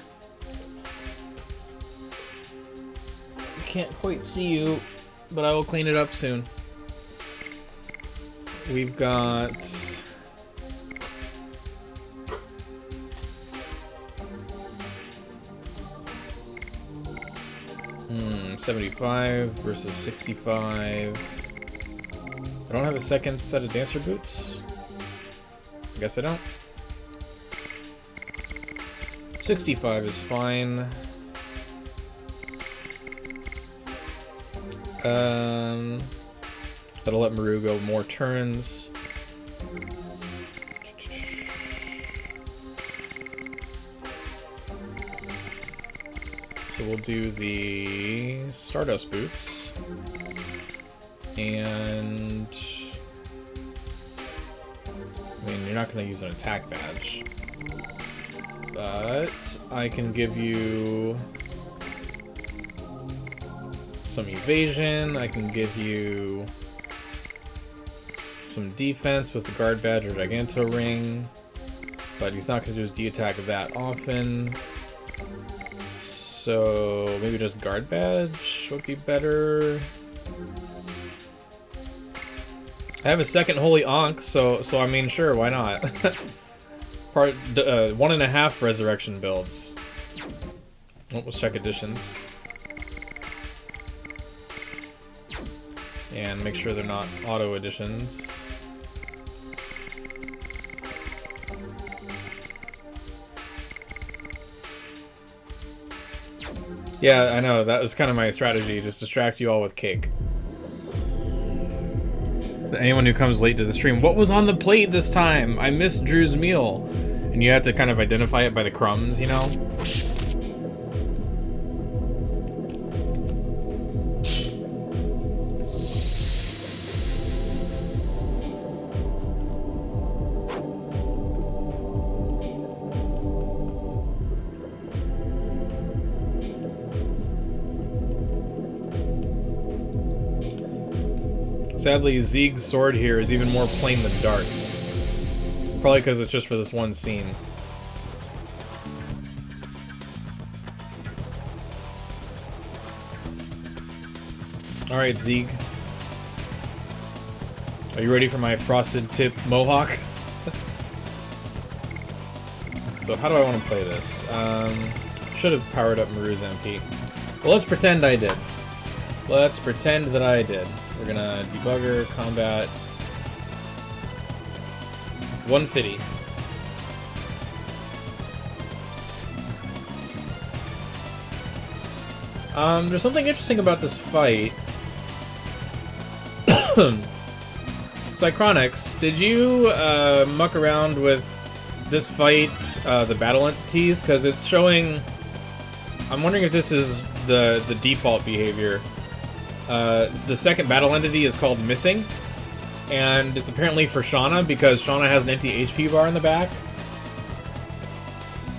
S1: Can't quite see you, but I will clean it up soon. We've got 75 versus 65. I don't have a second set of dancer boots. I guess I don't. 65 is fine. That'll let Maru go more turns. So we'll do the Stardust boots. And... I mean, you're not going to use an attack badge. But I can give you some evasion. I can give you some defense with the guard badge or Giganto ring. But he's not going to do his D-attack that often. So maybe just guard badge would be better. I have a second Holy Ankh, so I mean, sure, why not? 1.5 resurrection builds. Oh, let's check additions. And make sure they're not auto additions. Yeah, I know. That was kind of my strategy. Just distract you all with cake. Anyone who comes late to the stream, what was on the plate this time? I missed Drew's meal. And you have to kind of identify it by the crumbs, you know? Sadly, Zeeg's sword here is even more plain than Dart's. Probably because it's just for this one scene. Alright, Zeeg. Are you ready for my frosted tip mohawk? So how do I want to play this? Should have powered up Maru's MP. Well, let's pretend I did. Let's pretend that I did. We're gonna debugger, combat, 150. There's something interesting about this fight. Psychronics, did you muck around with this fight, the battle entities? Because it's showing... I'm wondering if this is the default behavior. The second battle entity is called Missing, and it's apparently for Shauna because Shauna has an empty HP bar in the back.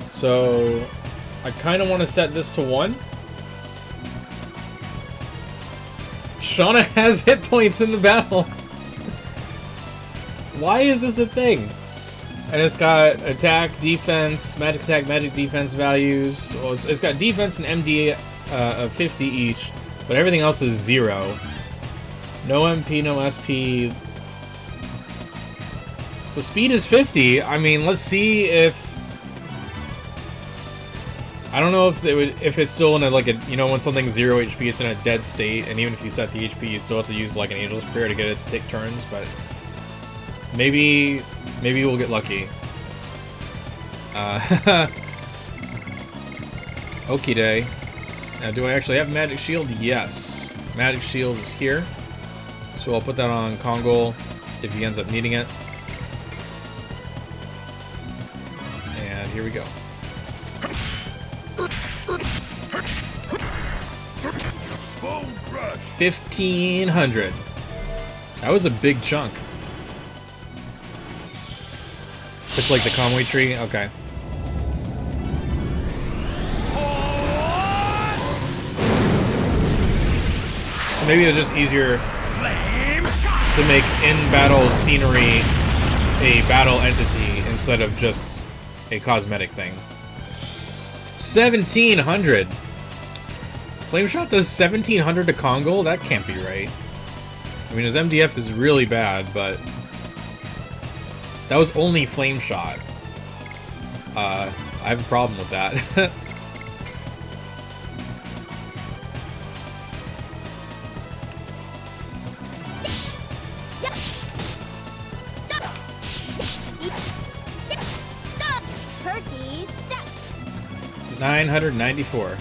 S1: So I kind of want to set this to 1. Shauna has hit points in the battle. Why is this a thing? And it's got attack, defense, magic attack, magic defense values. Well, it's got defense and MD of 50 each. But everything else is 0. No MP, no SP. So speed is 50. I mean, let's see if... I don't know if it's still in a, like a, you know, when something's 0 HP, it's in a dead state, and even if you set the HP, you still have to use like an Angel's Prayer to get it to take turns, but maybe we'll get lucky. Okie day. Now, do I actually have Magic Shield? Yes. Magic Shield is here. So I'll put that on Kongol if he ends up needing it. And here we go.
S3: Bone crush.
S1: 1,500. That was a big chunk. Just like the Kamui tree? Okay. Maybe it's just easier to make in-battle scenery a battle entity instead of just a cosmetic thing. 1,700! Flameshot does 1,700 to Kongol? That can't be right. I mean, his MDF is really bad, but... that was only Flameshot. I have a problem with that. 994.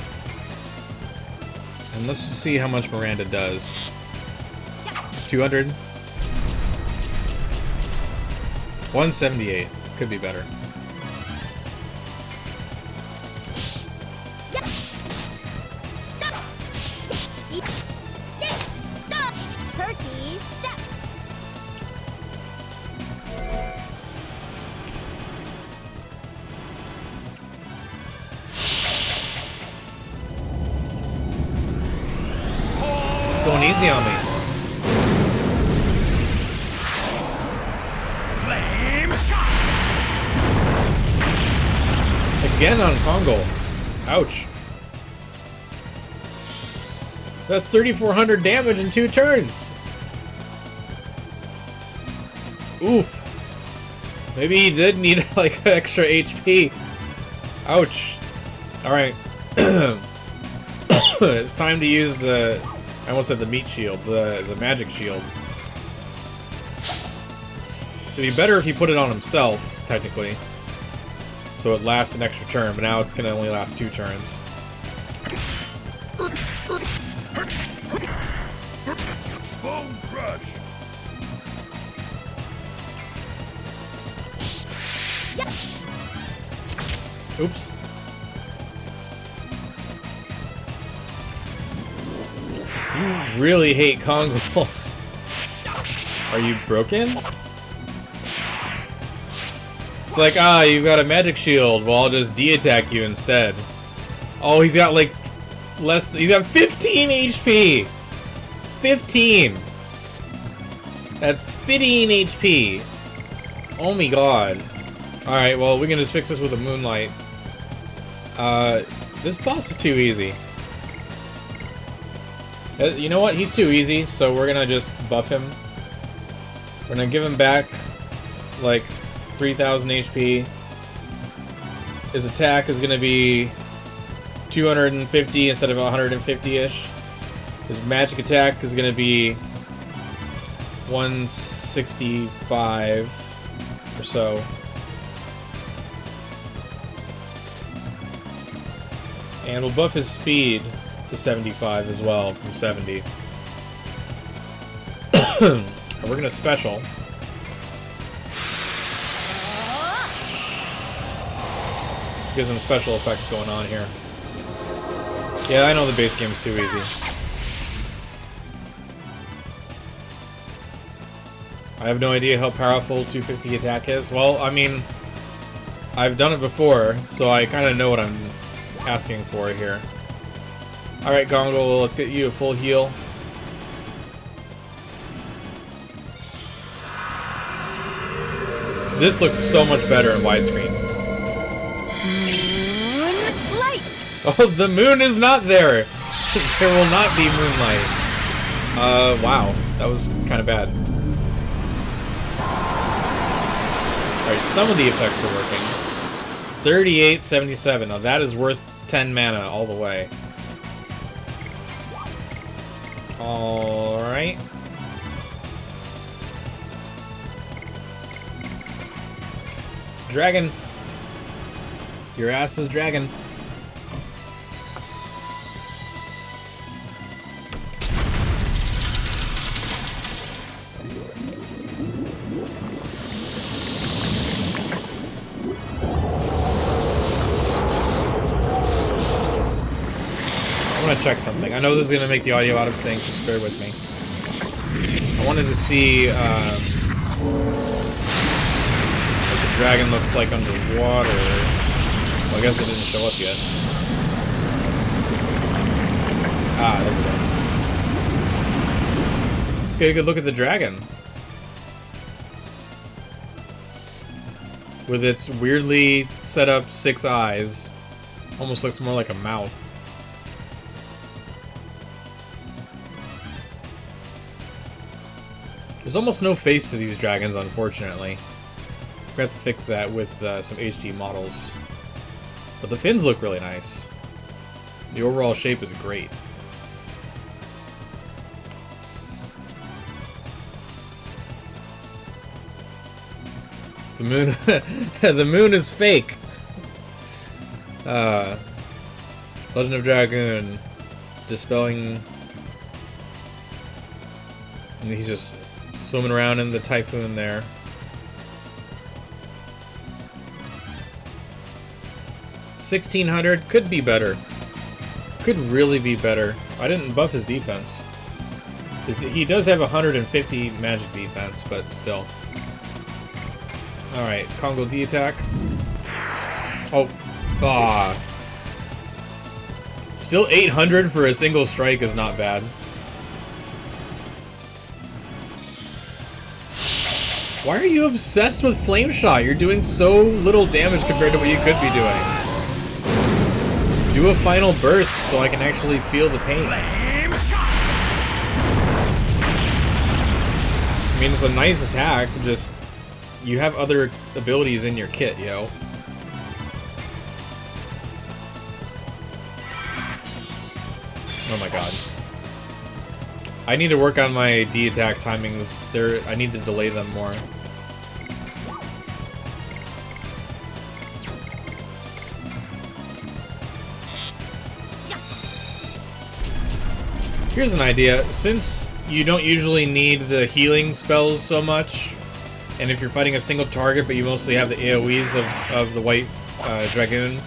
S1: And let's just see how much Miranda does. 200. 178. Could be better.
S2: Turkey step.
S1: Going easy on me.
S3: Flame shot.
S1: Again on Kongol. Ouch. That's 3,400 damage in 2 turns. Oof. Maybe he did need like extra HP. Ouch. Alright. It's time to use the... I almost said the meat shield, the magic shield. It'd be better if he put it on himself, technically. So it lasts an extra turn, but now it's gonna only last 2 turns.
S3: Bone crush.
S1: Oops. You really hate Kongo. Are you broken? It's like, ah, you've got a magic shield. Well, I'll just D-attack you instead. Oh, he's got like less. He's got 15 HP. 15. That's 15 HP. Oh my god. All right, well, we can just fix this with a moonlight. This boss is too easy. You know what? He's too easy, so we're gonna just buff him. We're gonna give him back like 3,000 HP. His attack is gonna be 250 instead of 150-ish. His magic attack is gonna be 165 or so. And we'll buff his speed to 75 as well, from 70. And we're gonna special. Get some special effects going on here. Yeah, I know the base game's too easy. I have no idea how powerful 250 attack is. Well, I mean, I've done it before, so I kind of know what I'm asking for here. Alright, Gongo, let's get you a full heal. This looks so much better in widescreen.
S2: Moonlight.
S1: Oh, the moon is not there! There will not be moonlight. Wow. That was kind of bad. Alright, some of the effects are working. 3877. Now that is worth 10 mana all the way. Alright. Dragon. Your ass is dragon. I want to check something. I know this is going to make the audio out of sync, just bear with me. I wanted to see what the dragon looks like underwater. Well, I guess it didn't show up yet. Ah, there we go. Let's get a good look at the dragon. With its weirdly set up 6 eyes. Almost looks more like a mouth. There's almost no face to these dragons, unfortunately. We're gonna have to fix that with some HD models. But the fins look really nice. The overall shape is great. The moon... the moon is fake! Legend of Dragoon. Dispelling... And he's just swimming around in the typhoon there. $1,600 could be better. Could really be better. I didn't buff his defense. He does have 150 magic defense, but still. Alright, Kongo D attack. Oh. Ah. Still 800 for a single strike is not bad. Why are you obsessed with Flame Shot? You're doing so little damage compared to what you could be doing. Do a final burst so I can actually feel the pain.
S3: Flame shot.
S1: I mean, it's a nice attack, just... You have other abilities in your kit, yo. Oh my god. I need to work on my D-attack timings. I need to delay them more. Here's an idea. Since you don't usually need the healing spells so much, and if you're fighting a single target but you mostly have the AoEs of the white Dragoon,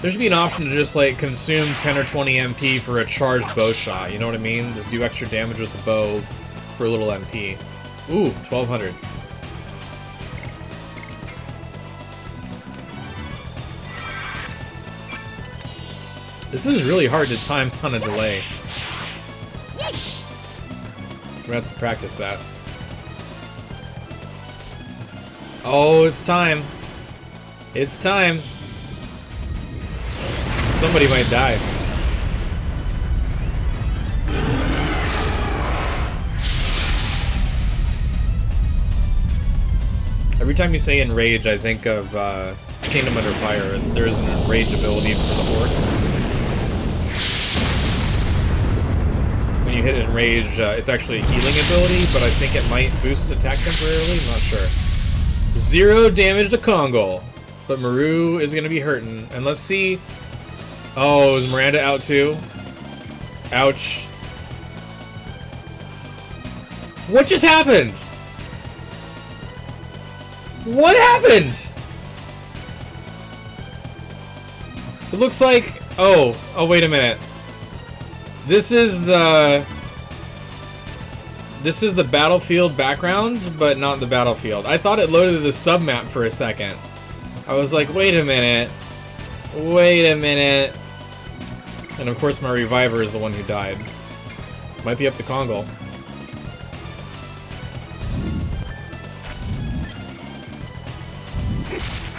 S1: there should be an option to just like consume 10 or 20 MP for a charged bow shot, you know what I mean? Just do extra damage with the bow for a little MP. Ooh, 1200. This is really hard to time on a delay. We're gonna have to practice that. Oh, it's time. It's time. Somebody might die. Every time you say enrage, I think of Kingdom Under Fire. There is an enrage ability for the orcs. When you hit enrage, it's actually a healing ability, but I think it might boost attack temporarily. I'm not sure. 0 damage to Kongo, but Maru is going to be hurting. And let's see. Oh, is Miranda out too? Ouch. What just happened? What happened? It looks like... Oh, wait a minute. This is the battlefield background, but not the battlefield. I thought it loaded the submap for a second. I was like, wait a minute. Wait a minute. And of course my reviver is the one who died. Might be up to Kongo.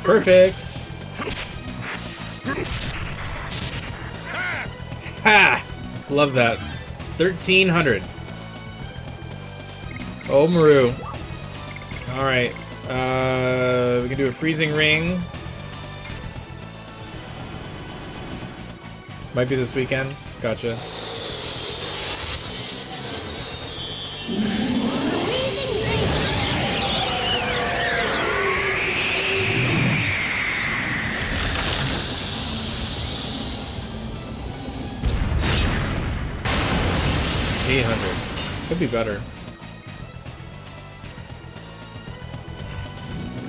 S1: Perfect. Ha! Love that. 1300. Oh, Maru. Alright. We can do a freezing ring. Might be this weekend. Gotcha. Could be better.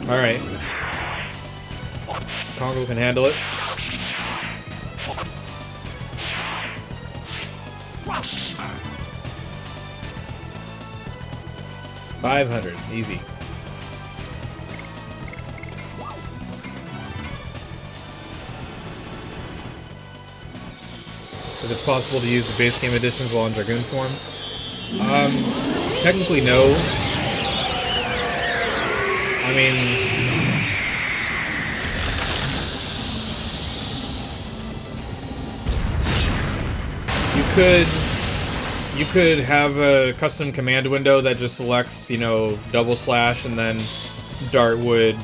S1: Alright. Kongo can handle it. $500. Easy. If it's possible to use the base game editions while in Dragoon form. Technically no. I mean... You could have a custom command window that just selects, you know, double slash, and then Dart would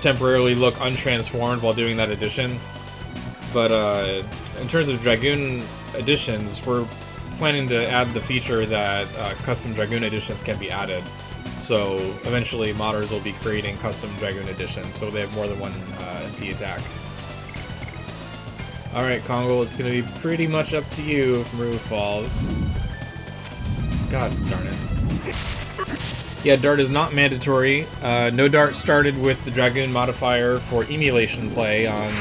S1: temporarily look untransformed while doing that addition. But in terms of Dragoon editions, we're planning to add the feature that custom Dragoon editions can be added. So eventually modders will be creating custom Dragoon editions, so they have more than one D-attack. Alright, Kongo, it's gonna be pretty much up to you if Maru falls. God darn it. Yeah, Dart is not mandatory. No Dart started with the Dragoon modifier for emulation play on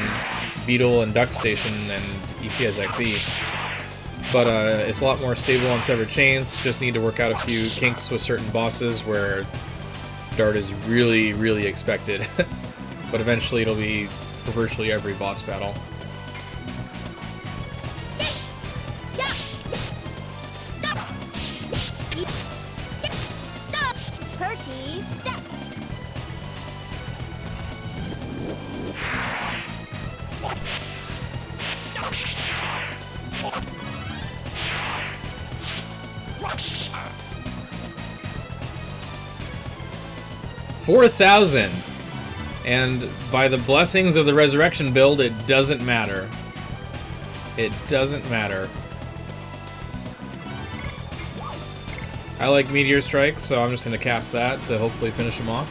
S1: Beetle and Duck Station and EPSXE. But it's a lot more stable on Severed Chains. Just need to work out a few kinks with certain bosses where Dart is really, really expected. But eventually it'll be for virtually every boss battle.
S2: Perky step.
S1: $4,000, and by the blessings of the Resurrection build, it doesn't matter. It doesn't matter. I like Meteor Strike, so I'm just going to cast that to hopefully finish him off.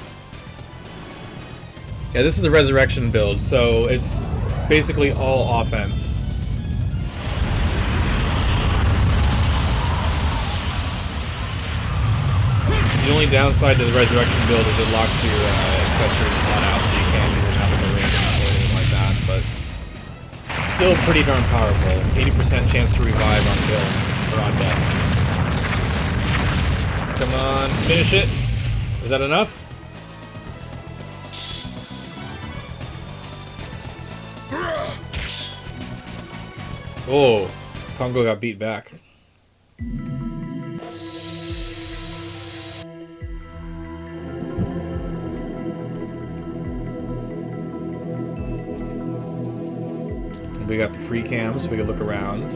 S1: Yeah, this is the Resurrection build, so it's basically all offense. The only downside to the resurrection build is it locks your accessory slot out, so you can't use them out of the range or anything like that, but it's still pretty darn powerful. 80% chance to revive on kill, or on death. Come on, finish it. Is that enough? Oh, Congo got beat back. We got the free cam, so we can look around.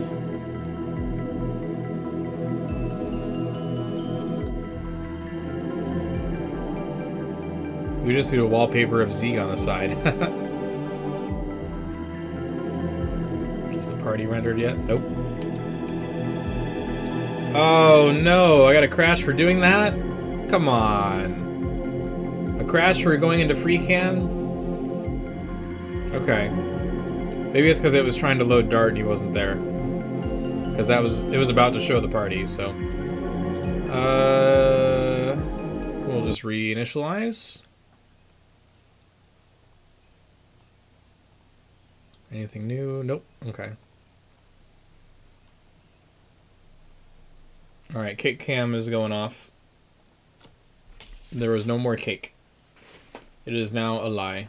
S1: We just need a wallpaper of Z on the side. Is the party rendered yet? Nope. Oh no, I got a crash for doing that? Come on. A crash for going into free cam? Okay. Maybe it's because it was trying to load Dart and he wasn't there. Because it was about to show the party, so. We'll just reinitialize. Anything new? Nope. Okay. Alright, cake cam is going off. There was no more cake. It is now a lie.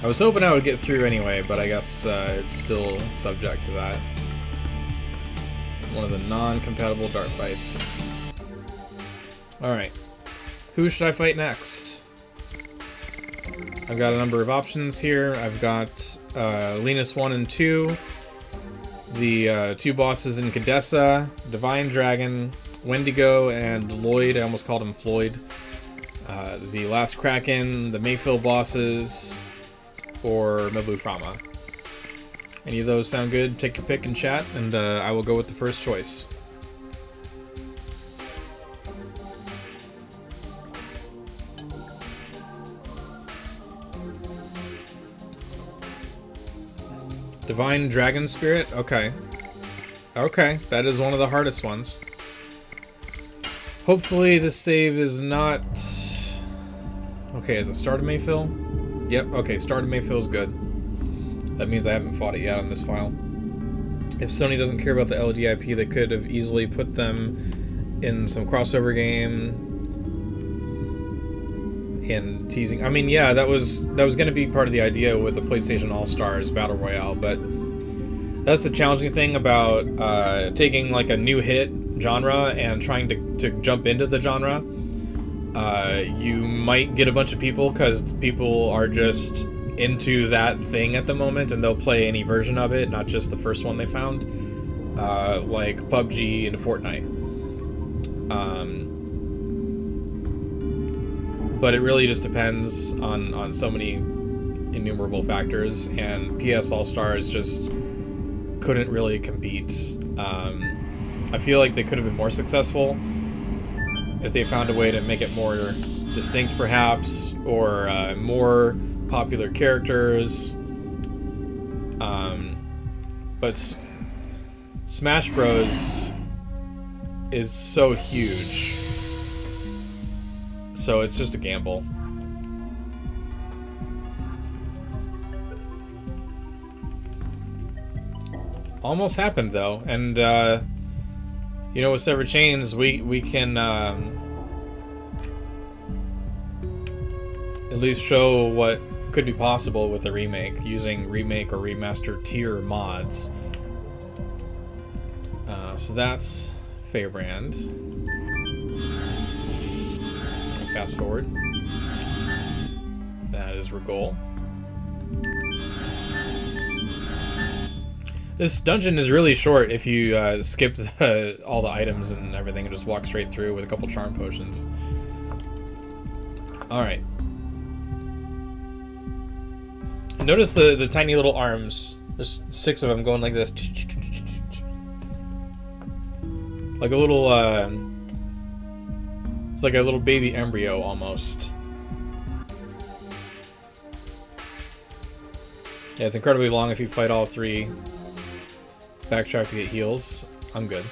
S1: I was hoping I would get through anyway, but I guess it's still subject to that. One of the non-compatible dart fights. Alright. Who should I fight next? I've got a number of options here. I've got Linus 1 and 2. The two bosses in Cadessa, Divine Dragon, Wendigo, and Lloyd. I almost called him Floyd. The Last Kraken, the Mayfield bosses, or Mabu Frama. Any of those sound good? Take a pick and chat, and I will go with the first choice. Divine Dragon Spirit? Okay. Okay, that is one of the hardest ones. Hopefully this save is not... Okay, is it Start of Mayfield? Yep, okay, Start of Mayfield is good. That means I haven't fought it yet on this file. If Sony doesn't care about the LDIP, they could have easily put them in some crossover game and teasing. I mean, yeah, that was going to be part of the idea with the PlayStation All-Stars Battle Royale, but that's the challenging thing about taking like a new hit genre and trying to jump into the genre. You might get a bunch of people because people are just into that thing at the moment, and they'll play any version of it, not just the first one they found, like PUBG and Fortnite. But it really just depends on so many innumerable factors, and PS All-Stars just couldn't really compete. I feel like they could have been more successful if they found a way to make it more distinct, perhaps, or more popular characters. But Smash Bros. Is so huge, so it's just a gamble. Almost happened though, and you know, with Severed Chains, we can at least show what could be possible with a remake using remake or remaster tier mods. So that's Fairbrand. Fast forward. That is Regol. This dungeon is really short if you skip all the items and everything and just walk straight through with a couple charm potions. Alright. Notice the tiny little arms. There's 6 of them going like this. Like a little, it's like a little baby embryo almost. Yeah, it's incredibly long if you fight all 3. Backtrack to get heals. I'm good.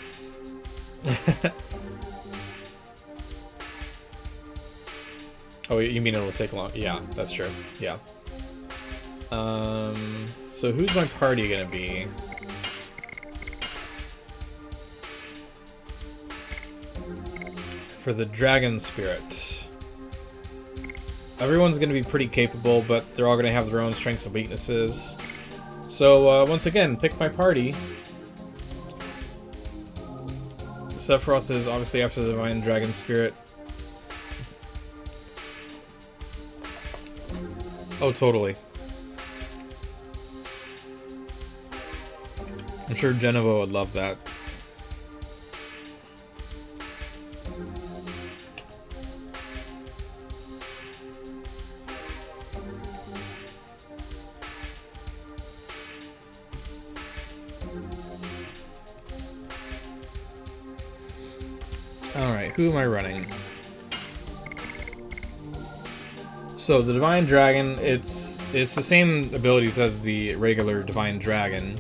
S1: Oh, you mean it'll take long? Yeah, that's true. Yeah. So who's my party gonna be? For the Dragon Spirit. Everyone's gonna be pretty capable, but they're all gonna have their own strengths and weaknesses. So, once again, pick my party. Sephiroth is obviously after the Divine Dragon Spirit. Oh, totally. I'm sure Genova would love that. Alright, who am I running? So the Divine Dragon, it's the same abilities as the regular Divine Dragon.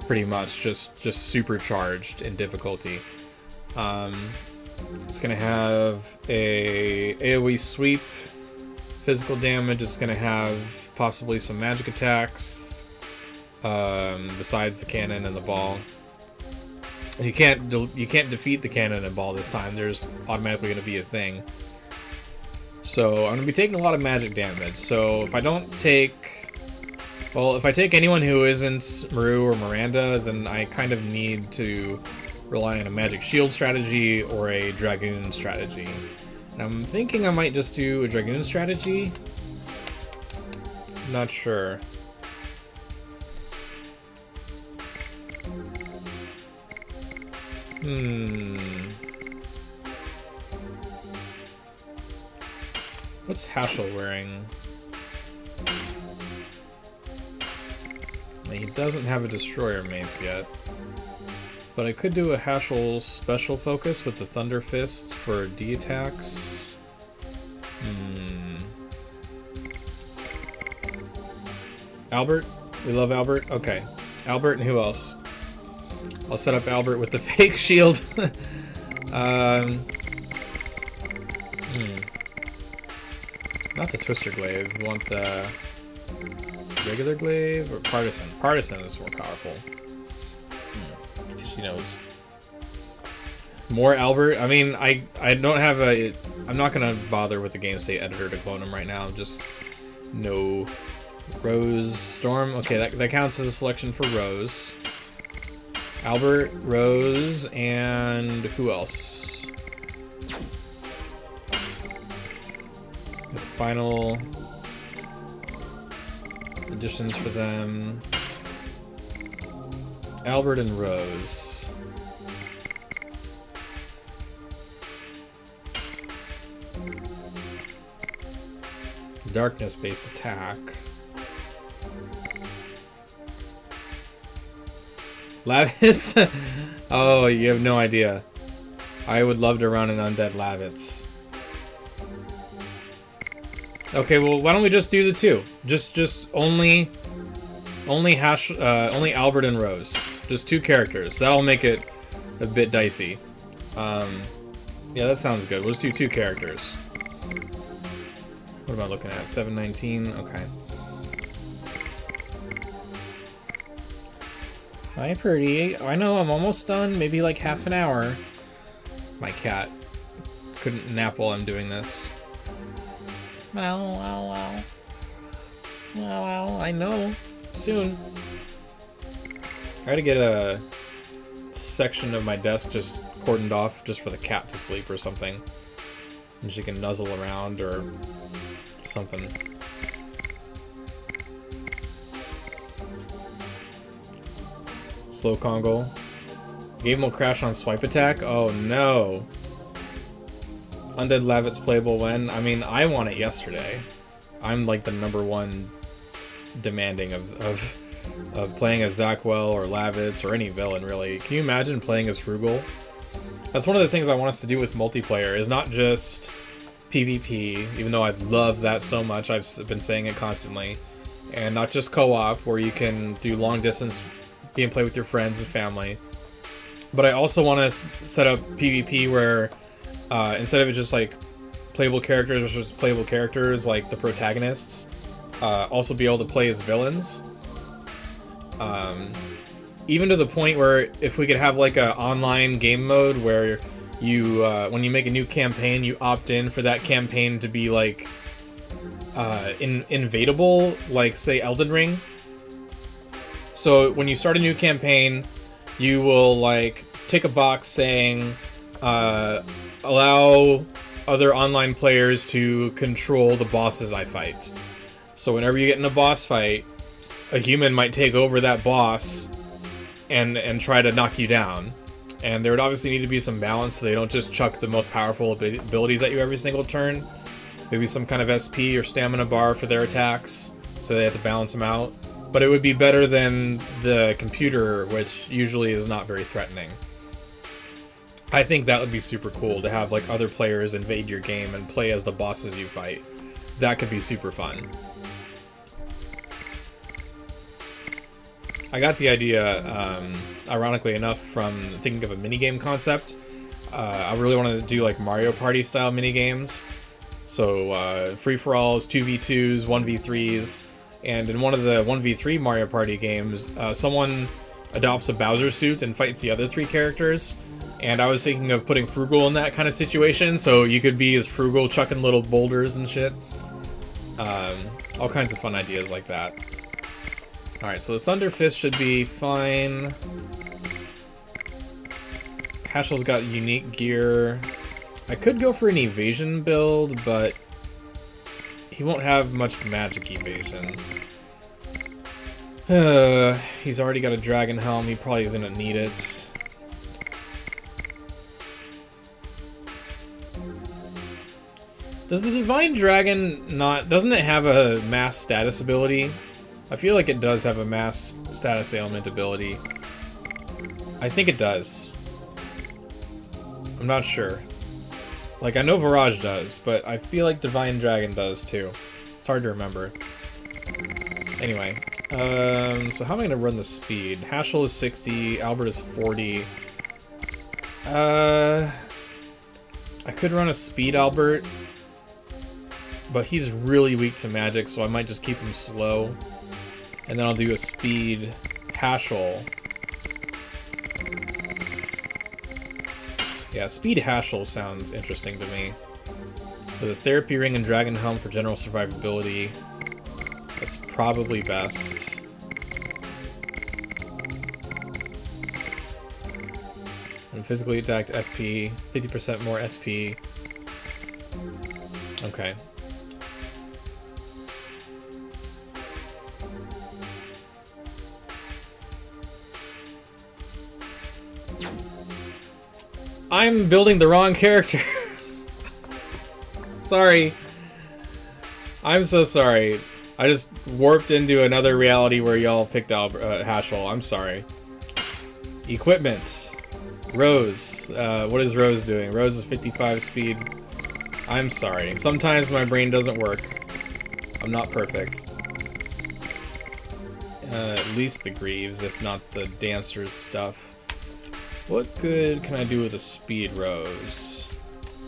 S1: Pretty much, just supercharged in difficulty. It's gonna have a AoE sweep, physical damage. It's gonna have possibly some magic attacks, besides the cannon and the ball. You can't defeat the cannon and ball this time. There's automatically going to be a thing. So I'm going to be taking a lot of magic damage. So if I don't take... Well, if I take anyone who isn't Maru or Miranda, then I kind of need to rely on a magic shield strategy or a Dragoon strategy. And I'm thinking I might just do a Dragoon strategy. Not sure. What's Haschel wearing? He doesn't have a destroyer mace yet. But I could do a Haschel special focus with the Thunder Fist for D attacks. Albert? We love Albert? Okay. Albert and who else? I'll set up Albert with the fake shield. Not the Twister Glaive. You want the regular glaive or Partisan? Partisan is more powerful. She knows. More Albert? I mean, I don't have a... I'm not going to bother with the game state editor to clone him right now. Just no... Rose, Storm. Okay, that counts as a selection for Rose. Albert, Rose, and who else? The final additions for them. Albert and Rose. Darkness-based attack. Lavitz? Oh, you have no idea. I would love to run an undead Lavitz. Okay, well, why don't we just do the two? Just only Albert and Rose. Just two characters. That'll make it a bit dicey. Yeah, that sounds good. We'll just do two characters. What am I looking at? 719? Okay. Hi, Purdy. I know, I'm almost done. Maybe like half an hour. My cat couldn't nap while I'm doing this. Wow. I know. Soon. I gotta get a section of my desk just cordoned off just for the cat to sleep or something. And she can nuzzle around or something. Slow Congo. Game will crash on swipe attack? Oh no. Undead Lavitz playable when? I mean, I want it yesterday. I'm like the #1 demanding of playing as Zackwell or Lavitz or any villain, really. Can you imagine playing as Frugal? That's one of the things I want us to do with multiplayer, is not just PvP, even though I love that so much, I've been saying it constantly, and not just co-op, where you can do long distance gameplay with your friends and family, But I also want to set up PvP where instead of it just like playable characters versus playable characters, like the protagonists, also be able to play as villains. Even to the point where if we could have like a online game mode where you, when you make a new campaign, you opt in for that campaign to be like invadable, like say Elden Ring. So when you start a new campaign, you will like tick a box saying allow other online players to control the bosses I fight. So whenever you get in a boss fight, a human might take over that boss and try to knock you down. And there would obviously need to be some balance so they don't just chuck the most powerful abilities at you every single turn. Maybe some kind of SP or stamina bar for their attacks, so they have to balance them out. But it would be better than the computer, which usually is not very threatening. I think that would be super cool to have like other players invade your game and play as the bosses you fight. That could be super fun. I got the idea, ironically enough, from thinking of a minigame concept. I really wanted to do like Mario Party style minigames. So free-for-alls, 2v2s, 1v3s, and in one of the 1v3 Mario Party games, someone adopts a Bowser suit and fights the other 3 characters. And I was thinking of putting Frugal in that kind of situation, so you could be as Frugal chucking little boulders and shit. All kinds of fun ideas like that. Alright, so the Thunder Fist should be fine. Hashel's got unique gear. I could go for an evasion build, but he won't have much magic evasion. He's already got a dragon helm, he probably isn't gonna need it. Does the Divine Dragon doesn't it have a mass status ability? I feel like it does have a mass status ailment ability. I think it does. I'm not sure. Like, I know Virage does, but I feel like Divine Dragon does too. It's hard to remember. Anyway, so how am I gonna run the speed? Hashel is 60, Albert is 40. I could run a speed Albert, but he's really weak to magic, so I might just keep him slow. And then I'll do a speed Hashel. Yeah, speed Hashel sounds interesting to me. With a therapy ring and dragon helm for general survivability, that's probably best. And physically attacked SP, 50% more SP. Okay. I'm building the wrong character. Sorry. I'm so sorry. I just warped into another reality where y'all picked Hashel. I'm sorry. Equipment. Rose. What is Rose doing? Rose is 55 speed. I'm sorry. Sometimes my brain doesn't work. I'm not perfect. At least the Greaves, if not the Dancer's stuff. What good can I do with a speed Rose?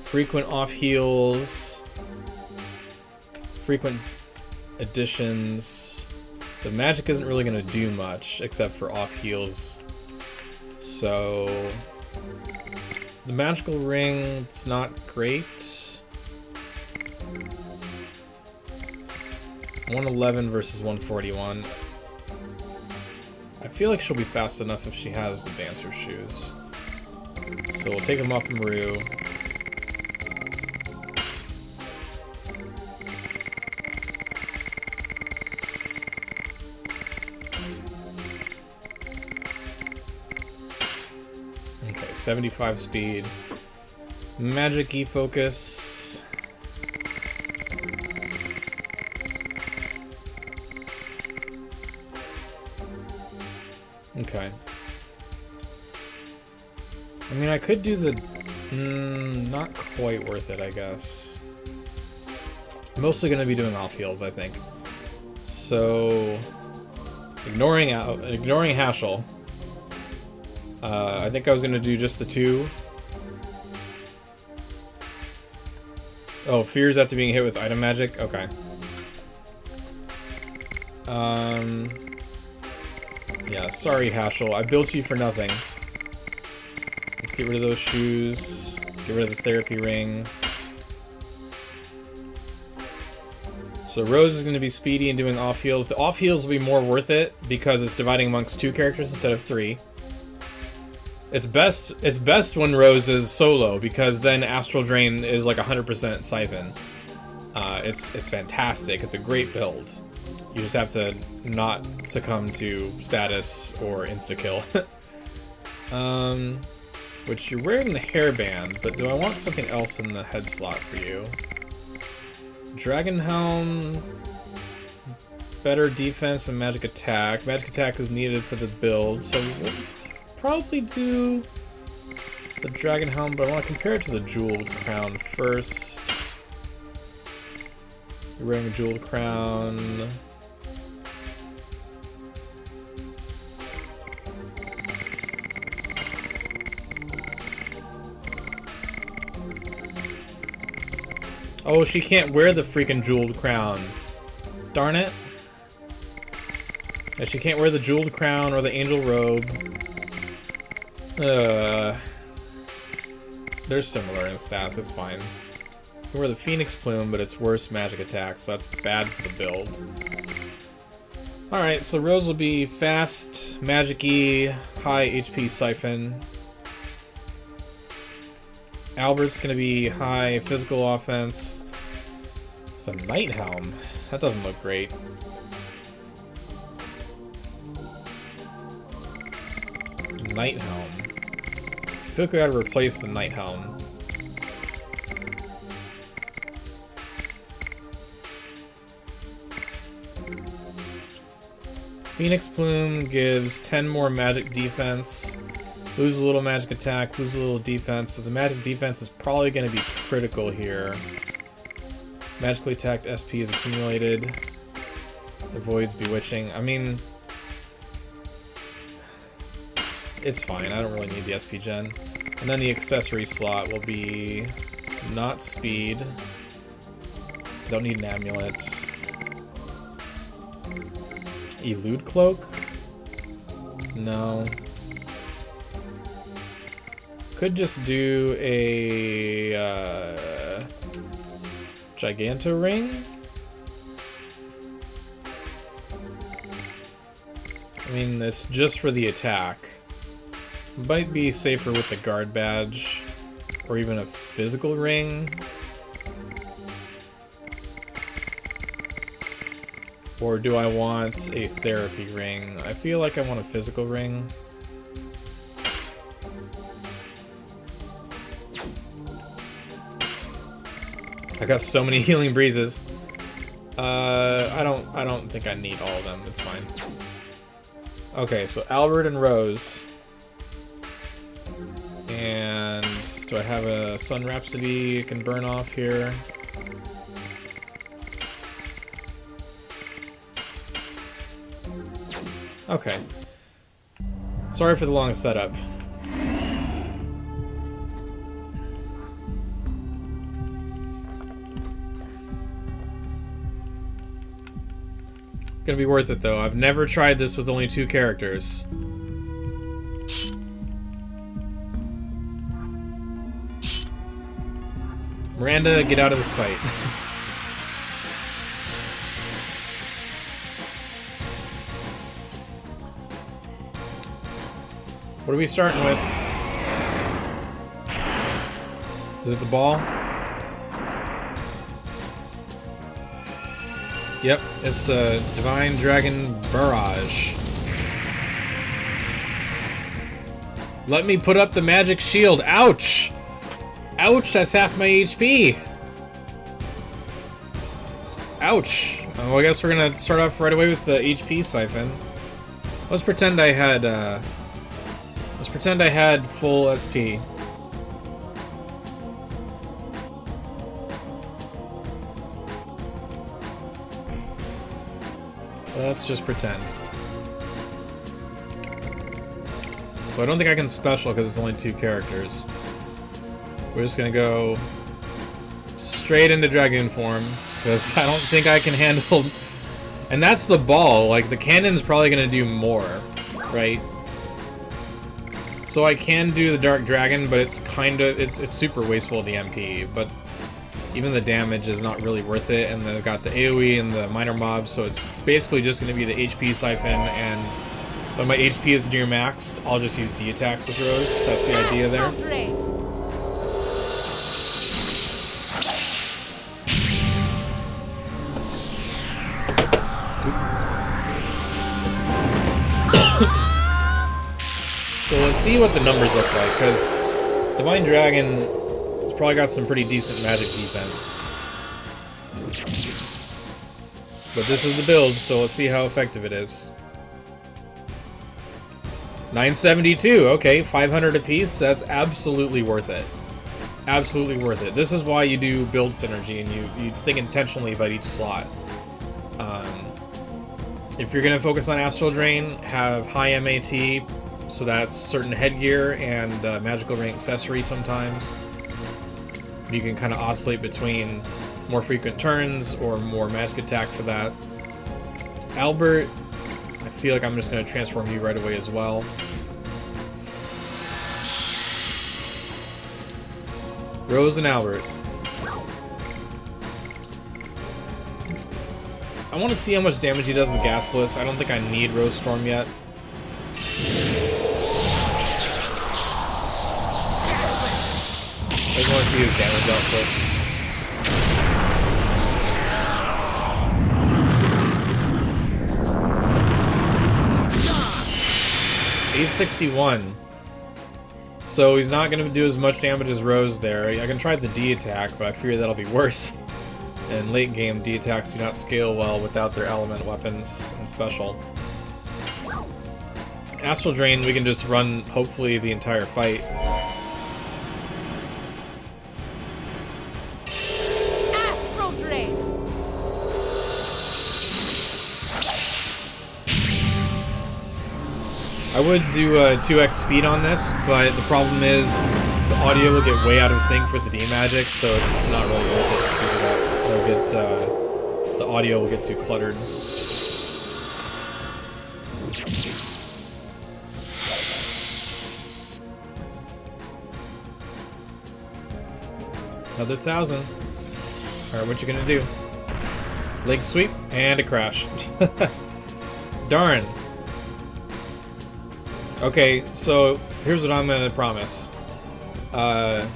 S1: Frequent off heals. Frequent additions. The magic isn't really going to do much except for off heals. So the magical ring, it's not great. 111 versus 141. I feel like she'll be fast enough if she has the dancer shoes. So we'll take them off Maru. Okay, 75 speed. Magic E-Focus. Okay. I mean, I could do the... not quite worth it, I guess. I'm mostly going to be doing off heals, I think. So... Ignoring Hashel. I think I was gonna do just the 2. Oh, fears after being hit with item magic? Okay. Yeah, sorry, Haschel. I built you for nothing. Let's get rid of those shoes. Get rid of the therapy ring. So Rose is going to be speedy and doing off heals. The off heals will be more worth it because it's dividing amongst 2 characters instead of 3. It's best when Rose is solo because then Astral Drain is like 100% Siphon. It's fantastic. It's a great build. You just have to not succumb to status or insta-kill. Which you're wearing the hairband, but do I want something else in the head slot for you? Dragon Helm, better defense and magic attack. Magic attack is needed for the build, so we'll probably do the Dragon Helm, but I want to compare it to the Jeweled Crown first. You're wearing a Jeweled Crown. Oh, she can't wear the freaking Jeweled Crown. Darn it. Yeah, she can't wear the Jeweled Crown or the Angel Robe. They're similar in stats, it's fine. You can wear the Phoenix Plume, but it's worse magic attack, so that's bad for the build. Alright, so Rose will be fast, magic-y, high HP Siphon. Albert's gonna be high physical offense. It's a Night Helm. That doesn't look great. Night Helm. I feel like we gotta replace the Night Helm. Phoenix Plume gives 10 more magic defense. Lose a little magic attack, lose a little defense. So the magic defense is probably going to be critical here. Magically attacked SP is accumulated. Avoids bewitching. I mean, it's fine. I don't really need the SP gen. And then the accessory slot will be not speed. Don't need an amulet. Elude cloak? No. Could just do a Giganto ring. I mean, it's just for the attack. Might be safer with the guard badge, or even a physical ring. Or do I want a therapy ring? I feel like I want a physical ring. I got so many healing breezes. I don't think I need all of them. It's fine. Okay, so Albert and Rose. And do I have a Sun Rhapsody I can burn off here? Okay. Sorry for the long setup. Gonna be worth it though. I've never tried this with only 2 characters. Miranda, get out of this fight. What are we starting with? Is it the ball? Yep, it's the Divine Dragon Barrage. Let me put up the magic shield. Ouch! Ouch, that's half my HP. Ouch. Well, I guess we're gonna start off right away with the HP siphon. Let's pretend I had full SP. Let's just pretend. So I don't think I can special because it's only 2 characters. We're just gonna go straight into Dragoon form because I don't think I can handle. And that's the ball. Like the cannon's probably gonna do more, right? So I can do the Dark Dragon, but it's kind of it's super wasteful of the MP. But even the damage is not really worth it, and they've got the AoE and the minor mobs, so it's basically just gonna be the HP siphon. And when my HP is near maxed, I'll just use D attacks with Rose. That's the idea there. So let's see what the numbers look like, because Divine Dragon has probably got some pretty decent magic defense. But this is the build, so let's see how effective it is. 972, okay, 500 apiece, that's absolutely worth it. Absolutely worth it. This is why you do build synergy, and you think intentionally about each slot. If you're going to focus on Astral Drain, have high MAT, so that's certain headgear and magical ring accessory sometimes. You can kind of oscillate between more frequent turns or more magic attack for that. Albert, I feel like I'm just going to transform you right away as well. Rose and Albert. I want to see how much damage he does with Gas Bliss. I don't think I need Rose Storm yet. I just want to see his damage output. $861. So he's not going to do as much damage as Rose there. I can try the D attack, but I fear that'll be worse. In late game, D attacks do not scale well without their element weapons and special. Astral Drain, we can just run, hopefully, the entire fight.
S2: Astral Drain.
S1: I would do 2x speed on this, but the problem is the audio will get way out of sync for the D magic, so it's not really worth it to speed it up. It'll get, the audio will get too cluttered. Another 1,000. Alright, what you gonna do? Leg sweep and a crash. Darn. Okay, so here's what I'm gonna promise.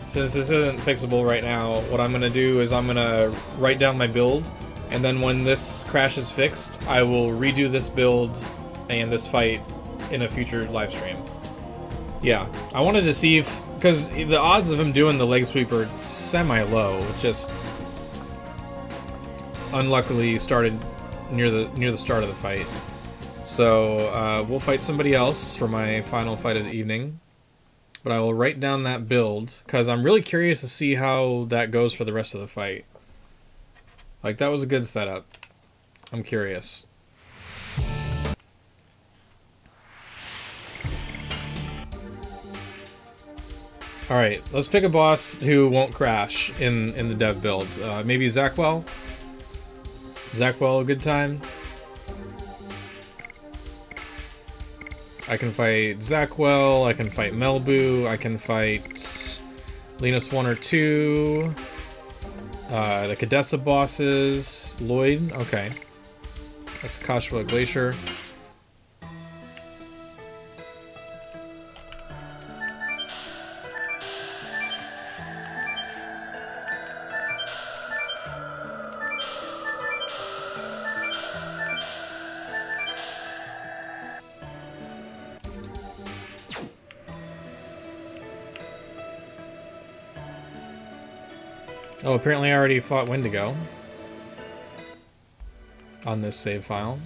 S1: Since this isn't fixable right now, what I'm gonna do is I'm gonna write down my build, and then when this crash is fixed, I will redo this build and this fight in a future live stream. Yeah, I wanted to see if, because the odds of him doing the leg sweep are semi-low. It just unluckily started near the start of the fight. So we'll fight somebody else for my final fight of the evening. But I will write down that build, because I'm really curious to see how that goes for the rest of the fight. Like, that was a good setup. I'm curious. Alright, let's pick a boss who won't crash in the dev build. Maybe Zakwell? Zakwell, a good time? I can fight Zakwell, I can fight Melbu, I can fight Linus 1 or 2, the Cadessa bosses, Lloyd, okay. That's Kashua Glacier. Oh, apparently I already fought Wendigo on this save file.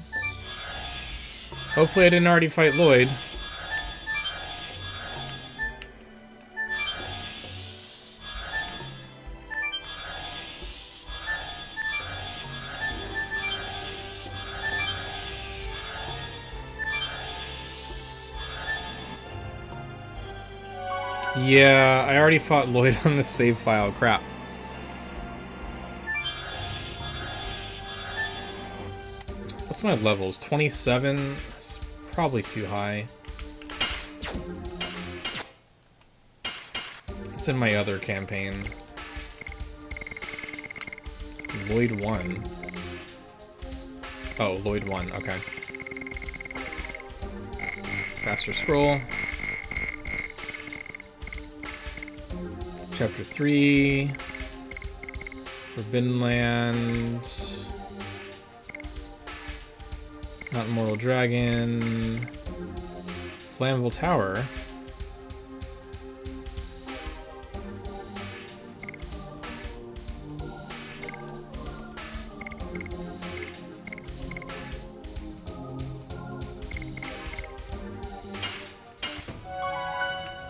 S1: Hopefully I didn't already fight Lloyd. Yeah, I already fought Lloyd on the save file. Crap. What's my levels? 27? It's probably too high. It's in my other campaign. Lloyd 1. Oh, Lloyd 1, okay. Faster scroll. Chapter 3. Forbidden Land. Not Immortal Dragon. Flammable Tower.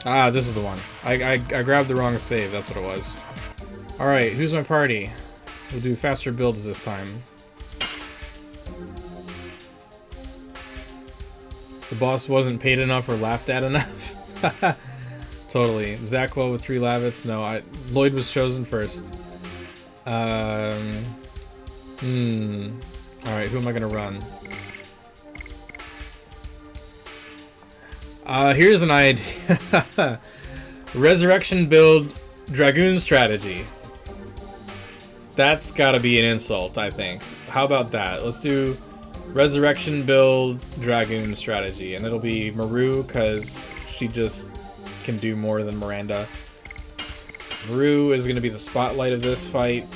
S1: Ah, this is the one. I grabbed the wrong save, that's what it was. Alright, who's my party? We'll do faster builds this time. The boss wasn't paid enough or laughed at enough. Totally. Zaquel with 3 Lavits? No, Lloyd was chosen first. Alright, who am I gonna run? Here's an idea. Resurrection build Dragoon strategy. That's gotta be an insult, I think. How about that? Let's do Resurrection build Dragoon strategy. And it'll be Maru, because she just can do more than Miranda. Maru is gonna be the spotlight of this fight.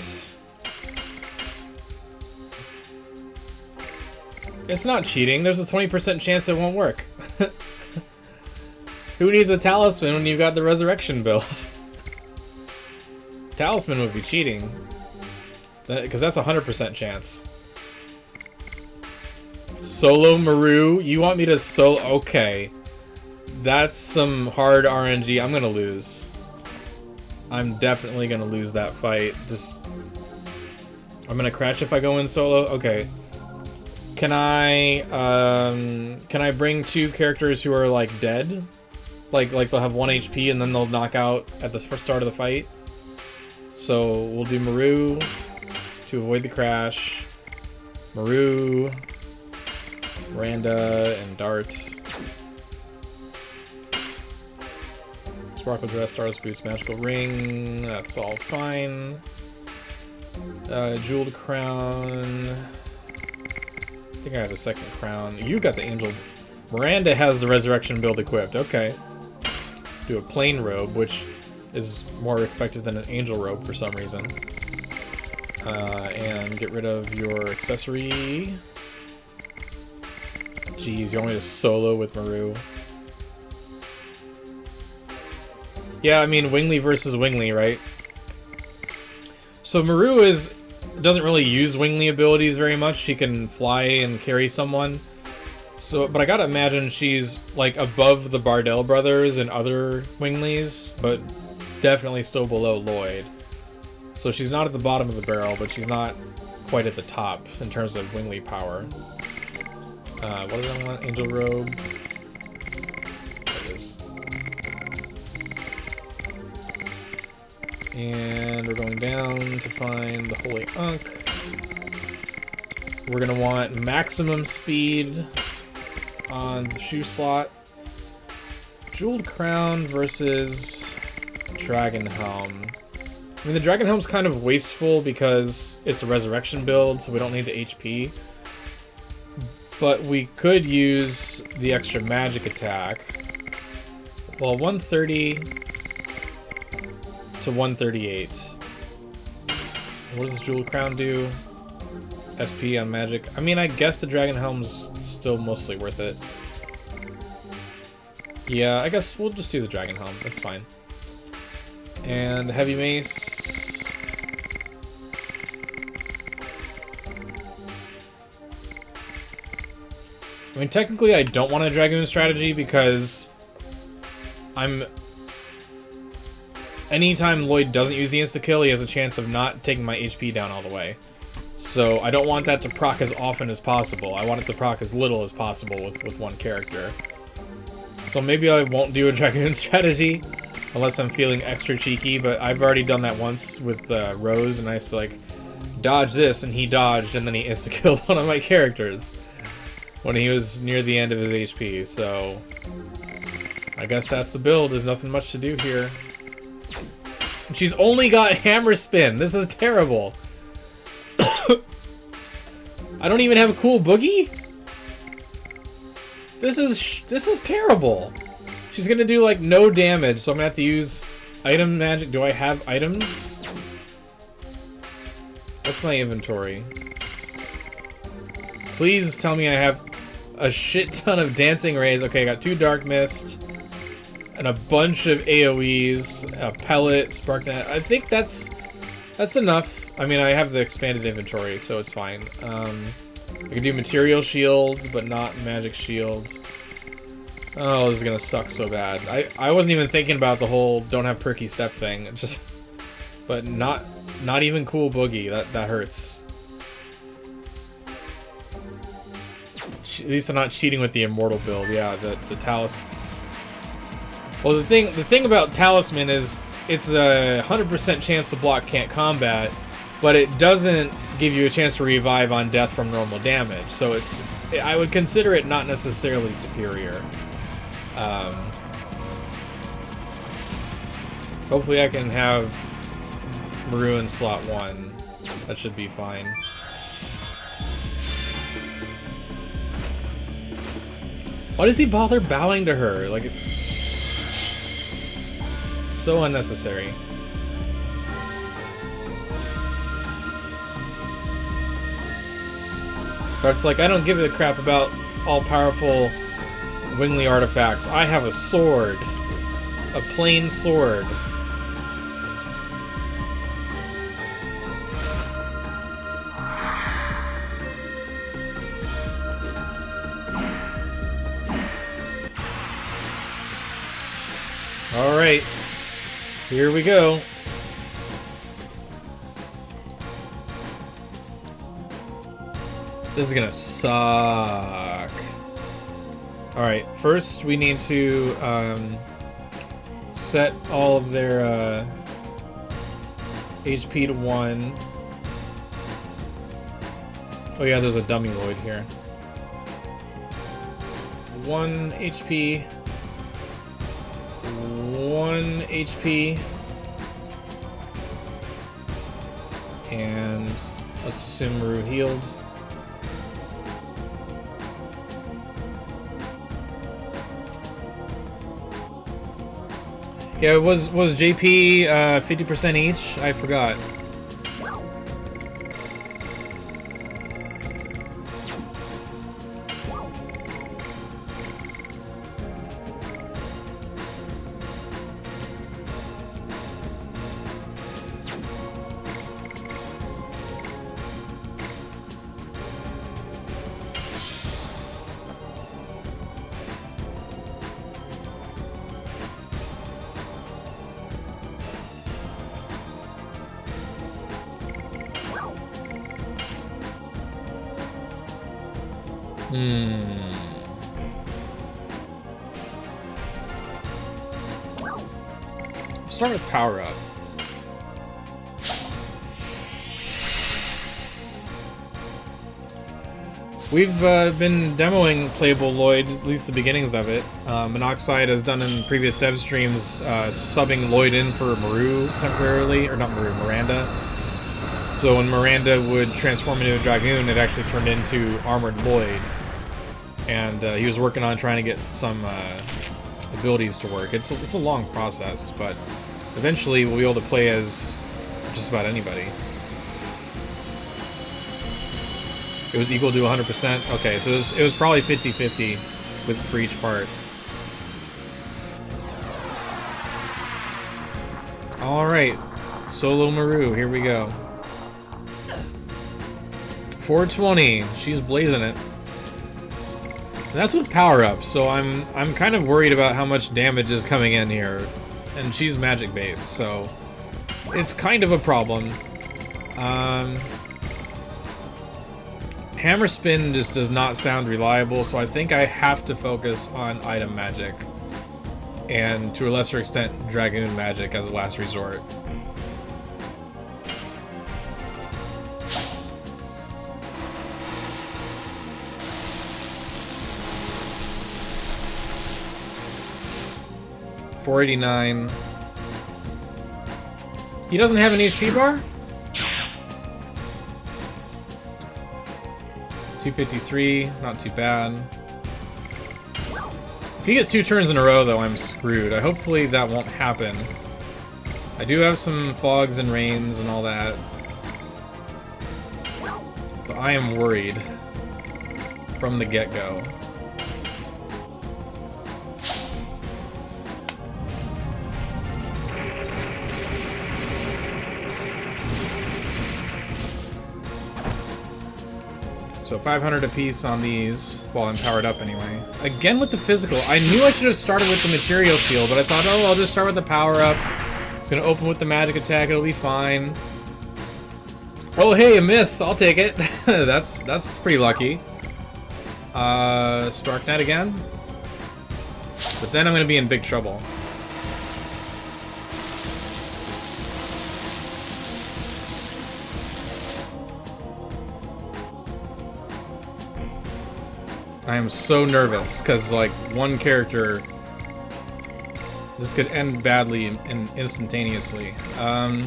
S1: It's not cheating. There's a 20% chance it won't work. Who needs a talisman when you've got the resurrection build? Talisman would be cheating. Because that's a 100% chance. Solo Maru? You want me to solo? Okay. That's some hard RNG. I'm gonna lose. I'm definitely gonna lose that fight. I'm gonna crash if I go in solo? Okay. Can I bring 2 characters who are, like, dead? Like they'll have 1 HP and then they'll knock out at the first start of the fight. So we'll do Maru to avoid the crash. Maru, Miranda, and Dart. Sparkle Dress, Starless Boots, Magical Ring. That's all fine. Jeweled Crown. I think I have a second crown. You got the Angel. Miranda has the Resurrection build equipped. Okay. Do a plain robe, which is more effective than an angel robe for some reason. And get rid of your accessory. Jeez, you want me to solo with Maru? Yeah, I mean, Wingley versus Wingley, right? So Maru doesn't really use Wingley abilities very much. She can fly and carry someone. So, but I gotta imagine she's, like, above the Bardell brothers and other Wingleys, but definitely still below Lloyd. So she's not at the bottom of the barrel, but she's not quite at the top in terms of Wingley power. What do I want? Angel Robe. There it is. And we're going down to find the Holy Unk. We're gonna want maximum speed on the shoe slot. Jeweled Crown versus Dragon Helm. I mean, the Dragon Helm's kind of wasteful because it's a resurrection build, so we don't need the HP. But we could use the extra magic attack. Well, 130 to 138. What does Jeweled Crown do? SP on magic. I mean, I guess the Dragon Helm's still mostly worth it. Yeah, I guess we'll just do the Dragon Helm. That's fine. And Heavy Mace. I mean, technically I don't want a Dragoon strategy because anytime Lloyd doesn't use the insta-kill, he has a chance of not taking my HP down all the way. So I don't want that to proc as often as possible. I want it to proc as little as possible with one character. So maybe I won't do a Dragoon strategy. Unless I'm feeling extra cheeky, but I've already done that once with Rose, and I used to, like, dodge this, and he dodged, and then he insta-killed one of my characters when he was near the end of his HP, so I guess that's the build. There's nothing much to do here. She's only got hammer spin. This is terrible. I don't even have a cool boogie? This is terrible. She's gonna do like no damage, so I'm gonna have to use item magic. Do I have items? What's my inventory? Please tell me I have a shit ton of dancing rays. Okay, I got 2 dark mist and a bunch of AoEs, a pellet, spark net. I think that's enough. I mean, I have the expanded inventory, so it's fine. I can do material shield, but not magic shield. Oh, this is gonna suck so bad. I wasn't even thinking about the whole don't have perky step thing. It just, but not even cool boogie. That hurts. At least I'm not cheating with the immortal build. Yeah, the Talis. Well, the thing about Talisman is it's a 100% chance to block can't combat, but it doesn't give you a chance to revive on death from normal damage. So I would consider it not necessarily superior. Hopefully I can have Maru in slot 1. That should be fine. Why does he bother bowing to her? Like, it's so unnecessary. But it's like, I don't give a crap about all-powerful Wingly artifacts. I have a sword. A plain sword. Alright. Here we go. This is gonna suck. Alright, first we need to set all of their HP to 1. Oh yeah, there's a dummy Lloyd here. 1 HP. 1 HP. And let's assume Maru healed. Yeah, was JP 50% each? I forgot. Start with power up. We've been demoing playable Lloyd, at least the beginnings of it. Monoxide has done in previous dev streams, subbing Lloyd in for Maru temporarily, or not Maru, Miranda. So when Miranda would transform into a Dragoon, it actually turned into Armored Lloyd. And he was working on trying to get some abilities to work. It's a long process, but eventually we'll be able to play as just about anybody. It was equal to 100%? Okay, so it was probably 50-50 for each part. Alright, solo Maru, here we go. 420, she's blazing it. And that's with power-ups, so I'm kind of worried about how much damage is coming in here. And she's magic-based, so it's kind of a problem. Hammer spin just does not sound reliable, so I think I have to focus on item magic. and to a lesser extent, Dragoon magic as a last resort. $489. He doesn't have an HP bar? 253, not too bad. If he gets 2 turns in a row, though, I'm screwed. Hopefully that won't happen. I do have some fogs and rains and all that. But I am worried from the get-go. So 500 apiece on these, while I'm powered up anyway. Again with the physical. I knew I should have started with the material shield, but I thought, oh, I'll just start with the power up. It's gonna open with the magic attack, it'll be fine. Oh hey, a miss, I'll take it. that's pretty lucky. Sparknet again. But then I'm gonna be in big trouble. I am so nervous, because, like, one character... This could end badly and instantaneously. I'm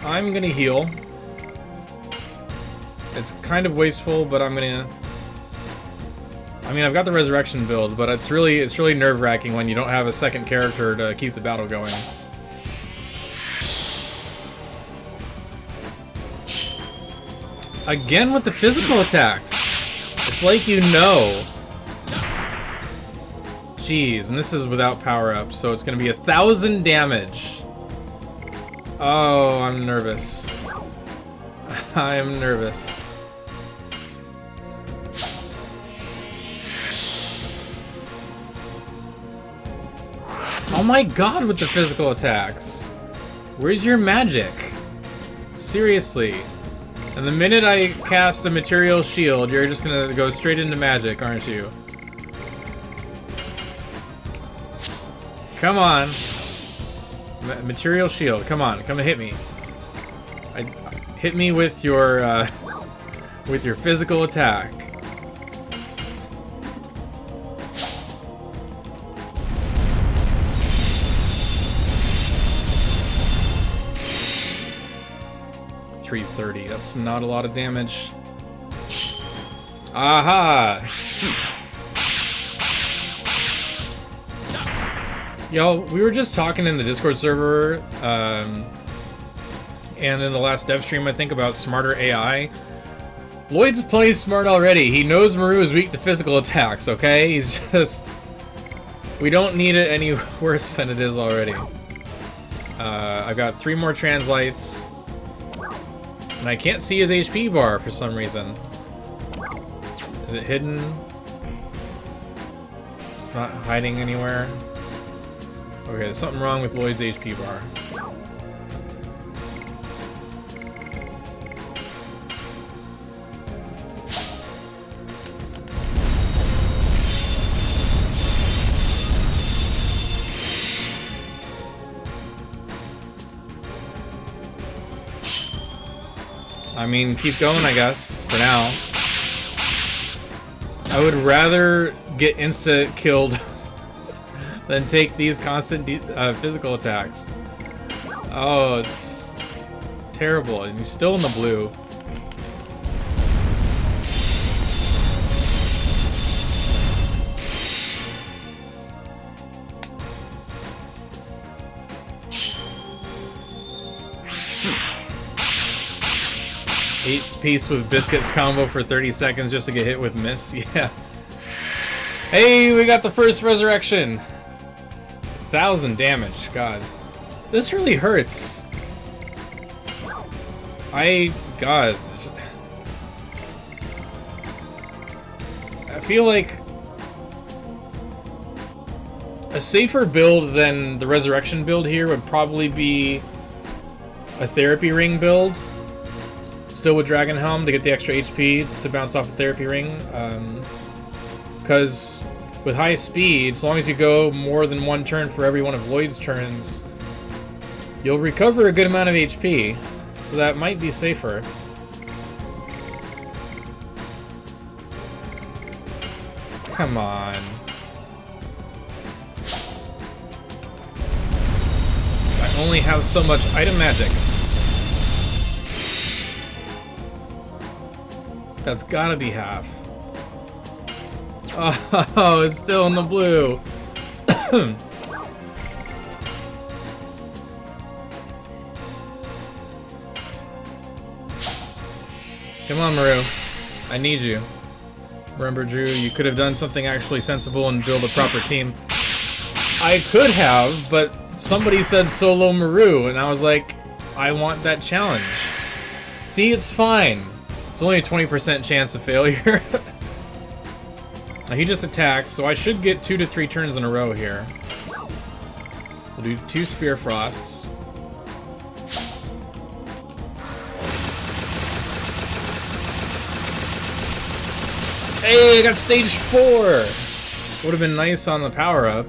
S1: gonna heal. It's kind of wasteful, but I'm gonna... I mean, I've got the resurrection build, but it's really nerve-wracking when you don't have a second character to keep the battle going. Again with the physical attacks! It's like you know. Jeez, and this is without power-up, so it's gonna be 1,000 damage. Oh, I'm nervous. I'm nervous. Oh my god, with the physical attacks. Where's your magic? Seriously. And the minute I cast a material shield, you're just gonna go straight into magic, aren't you? Come on. Material shield, come on, come and hit me. Hit me with your physical attack. $330. That's not a lot of damage. Aha! Y'all, we were just talking in the Discord server, and in the last dev stream, I think, about smarter AI. Lloyd's plenty smart already. He knows Maru is weak to physical attacks, okay? He's just... We don't need it any worse than it is already. I've got 3 more translights. And I can't see his HP bar for some reason. Is it hidden? It's not hiding anywhere. Okay, there's something wrong with Lloyd's HP bar. I mean, keep going, I guess, for now. I would rather get insta-killed than take these constant physical attacks. Oh, it's terrible, and he's still in the blue. Eight-piece with biscuits combo for 30 seconds just to get hit with miss. Yeah. Hey, we got the first resurrection. 1,000 damage. God, this really hurts. God, I feel like a safer build than the resurrection build here would probably be a therapy ring build. Still with Dragon Helm to get the extra HP to bounce off the therapy ring. Because with high speed, as long as you go more than one turn for every one of Lloyd's turns, you'll recover a good amount of HP. So that might be safer. Come on. I only have so much item magic. That's gotta be half. Oh, it's still in the blue. Come on, Maru. I need you. Remember, Drew, you could have done something actually sensible and build a proper team. I could have, but somebody said solo Maru, and I was like, I want that challenge. See, it's fine. It's only a 20% chance of failure. Now he just attacked, so I should get 2 to 3 turns in a row here. We'll do 2 Spear Frosts. Hey, I got stage 4! Would have been nice on the power-up.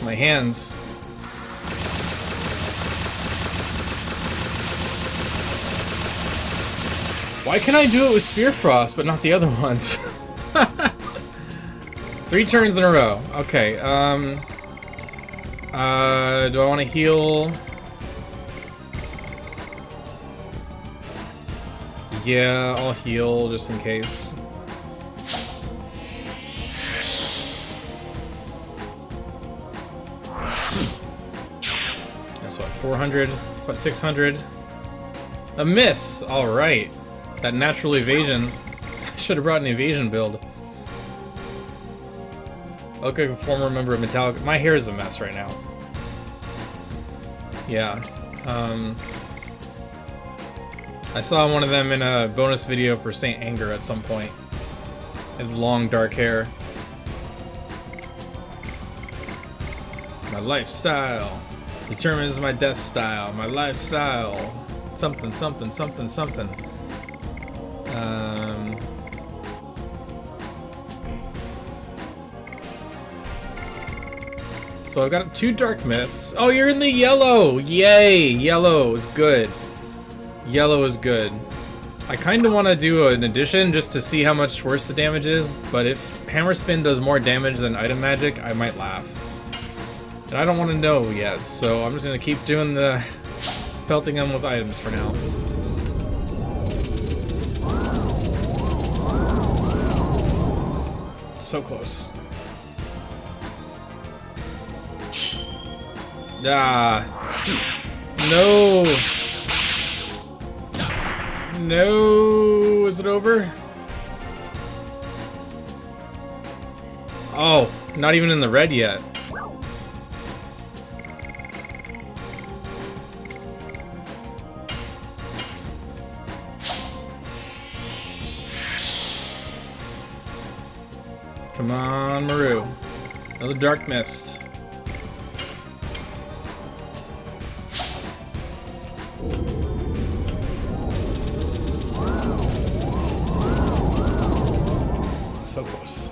S1: My hands. Why can I do it with Spear Frost, but not the other ones? 3 turns in a row. Okay, do I want to heal? Yeah, I'll heal just in case. That's what, 400? What, 600? A miss! Alright. That natural evasion. I should have brought an evasion build. I look like a former member of Metallica. My hair is a mess right now. Yeah. I saw one of them in a bonus video for Saint Anger at some point. It had long dark hair. My lifestyle determines my death style. My lifestyle. Something, something, something, something. So I've got 2 Dark Mists. Oh, you're in the yellow! Yay! Yellow is good. Yellow is good. I kind of want to do an addition just to see how much worse the damage is, but if Hammer Spin does more damage than item magic, I might laugh. And I don't want to know yet, so I'm just going to keep doing the pelting them with items for now. So close. Ah. No. No. Is it over? Oh, not even in the red yet. Come on, Maru. Another Dark Mist. So close.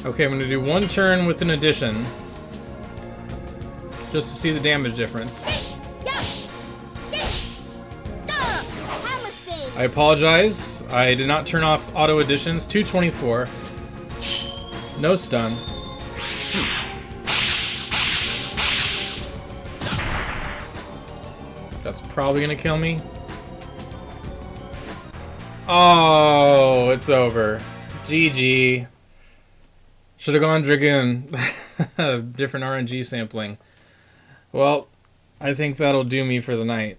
S1: Okay, I'm gonna do 1 turn with an addition. Just to see the damage difference. I apologize. I did not turn off auto additions. 224. No stun. That's probably gonna kill me. Oh, it's over. GG. Should have gone Dragoon. Different RNG sampling. Well, I think that'll do me for the night.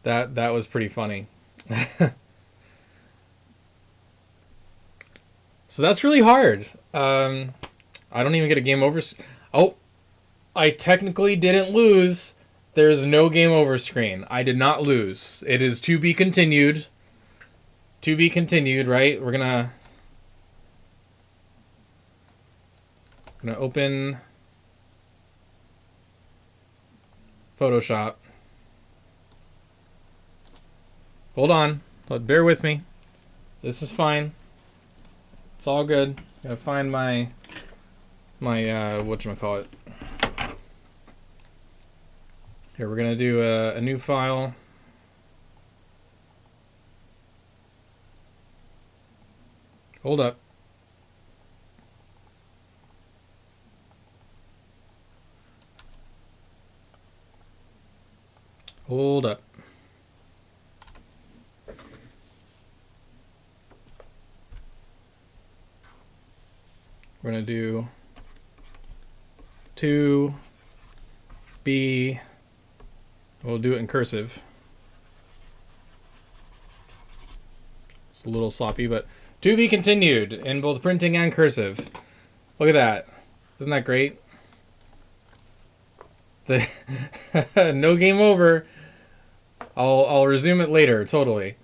S1: That was pretty funny. So that's really hard. I don't even get a game over. Oh, I technically didn't lose. There's no game over screen. I did not lose. It is to be continued. To be continued, right? We're gonna I'm gonna open Photoshop. Hold on, but bear with me. This is fine. It's all good. Gotta find my whatchamacallit. Here, we're gonna do a new file. Hold up. Hold up. We're gonna do 2B. We'll do it in cursive. It's a little sloppy, but to be continued in both printing and cursive. Look at that. Isn't that great? No game over. I'll resume it later, totally.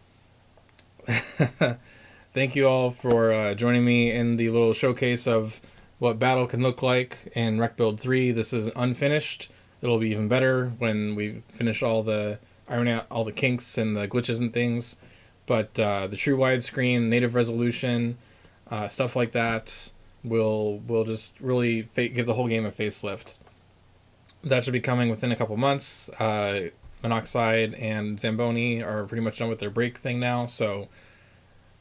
S1: Thank you all for joining me in the little showcase of what battle can look like in RecBuild 3. This is unfinished. It'll be even better when we finish iron out all the kinks and the glitches and things. But the true widescreen, native resolution, stuff like that will just really give the whole game a facelift. That should be coming within a couple months. Monoxide and Zamboni are pretty much done with their break thing now, so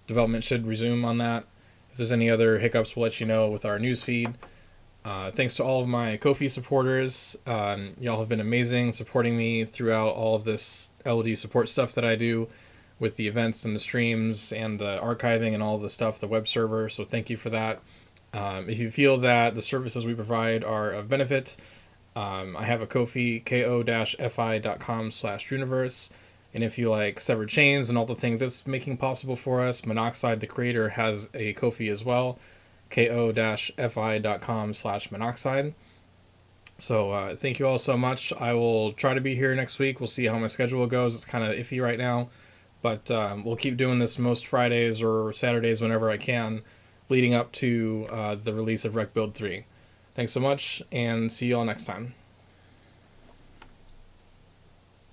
S1: development should resume on that. If there's any other hiccups, we'll let you know with our newsfeed. Thanks to all of my Ko-fi supporters. Y'all have been amazing supporting me throughout all of this LOD support stuff that I do with the events and the streams and the archiving and all of the stuff, the web server, so thank you for that. If you feel that the services we provide are of benefit, I have a Ko-fi, ko-fi.com/DrewUniverse. And if you like Severed Chains and all the things that's making possible for us, Monoxide, the creator, has a Ko-fi as well, ko-fi.com/Monoxide. So thank you all so much. I will try to be here next week. We'll see how my schedule goes. It's kind of iffy right now. But we'll keep doing this most Fridays or Saturdays whenever I can, leading up to the release of RecBuild 3. Thanks so much, and see you all next time.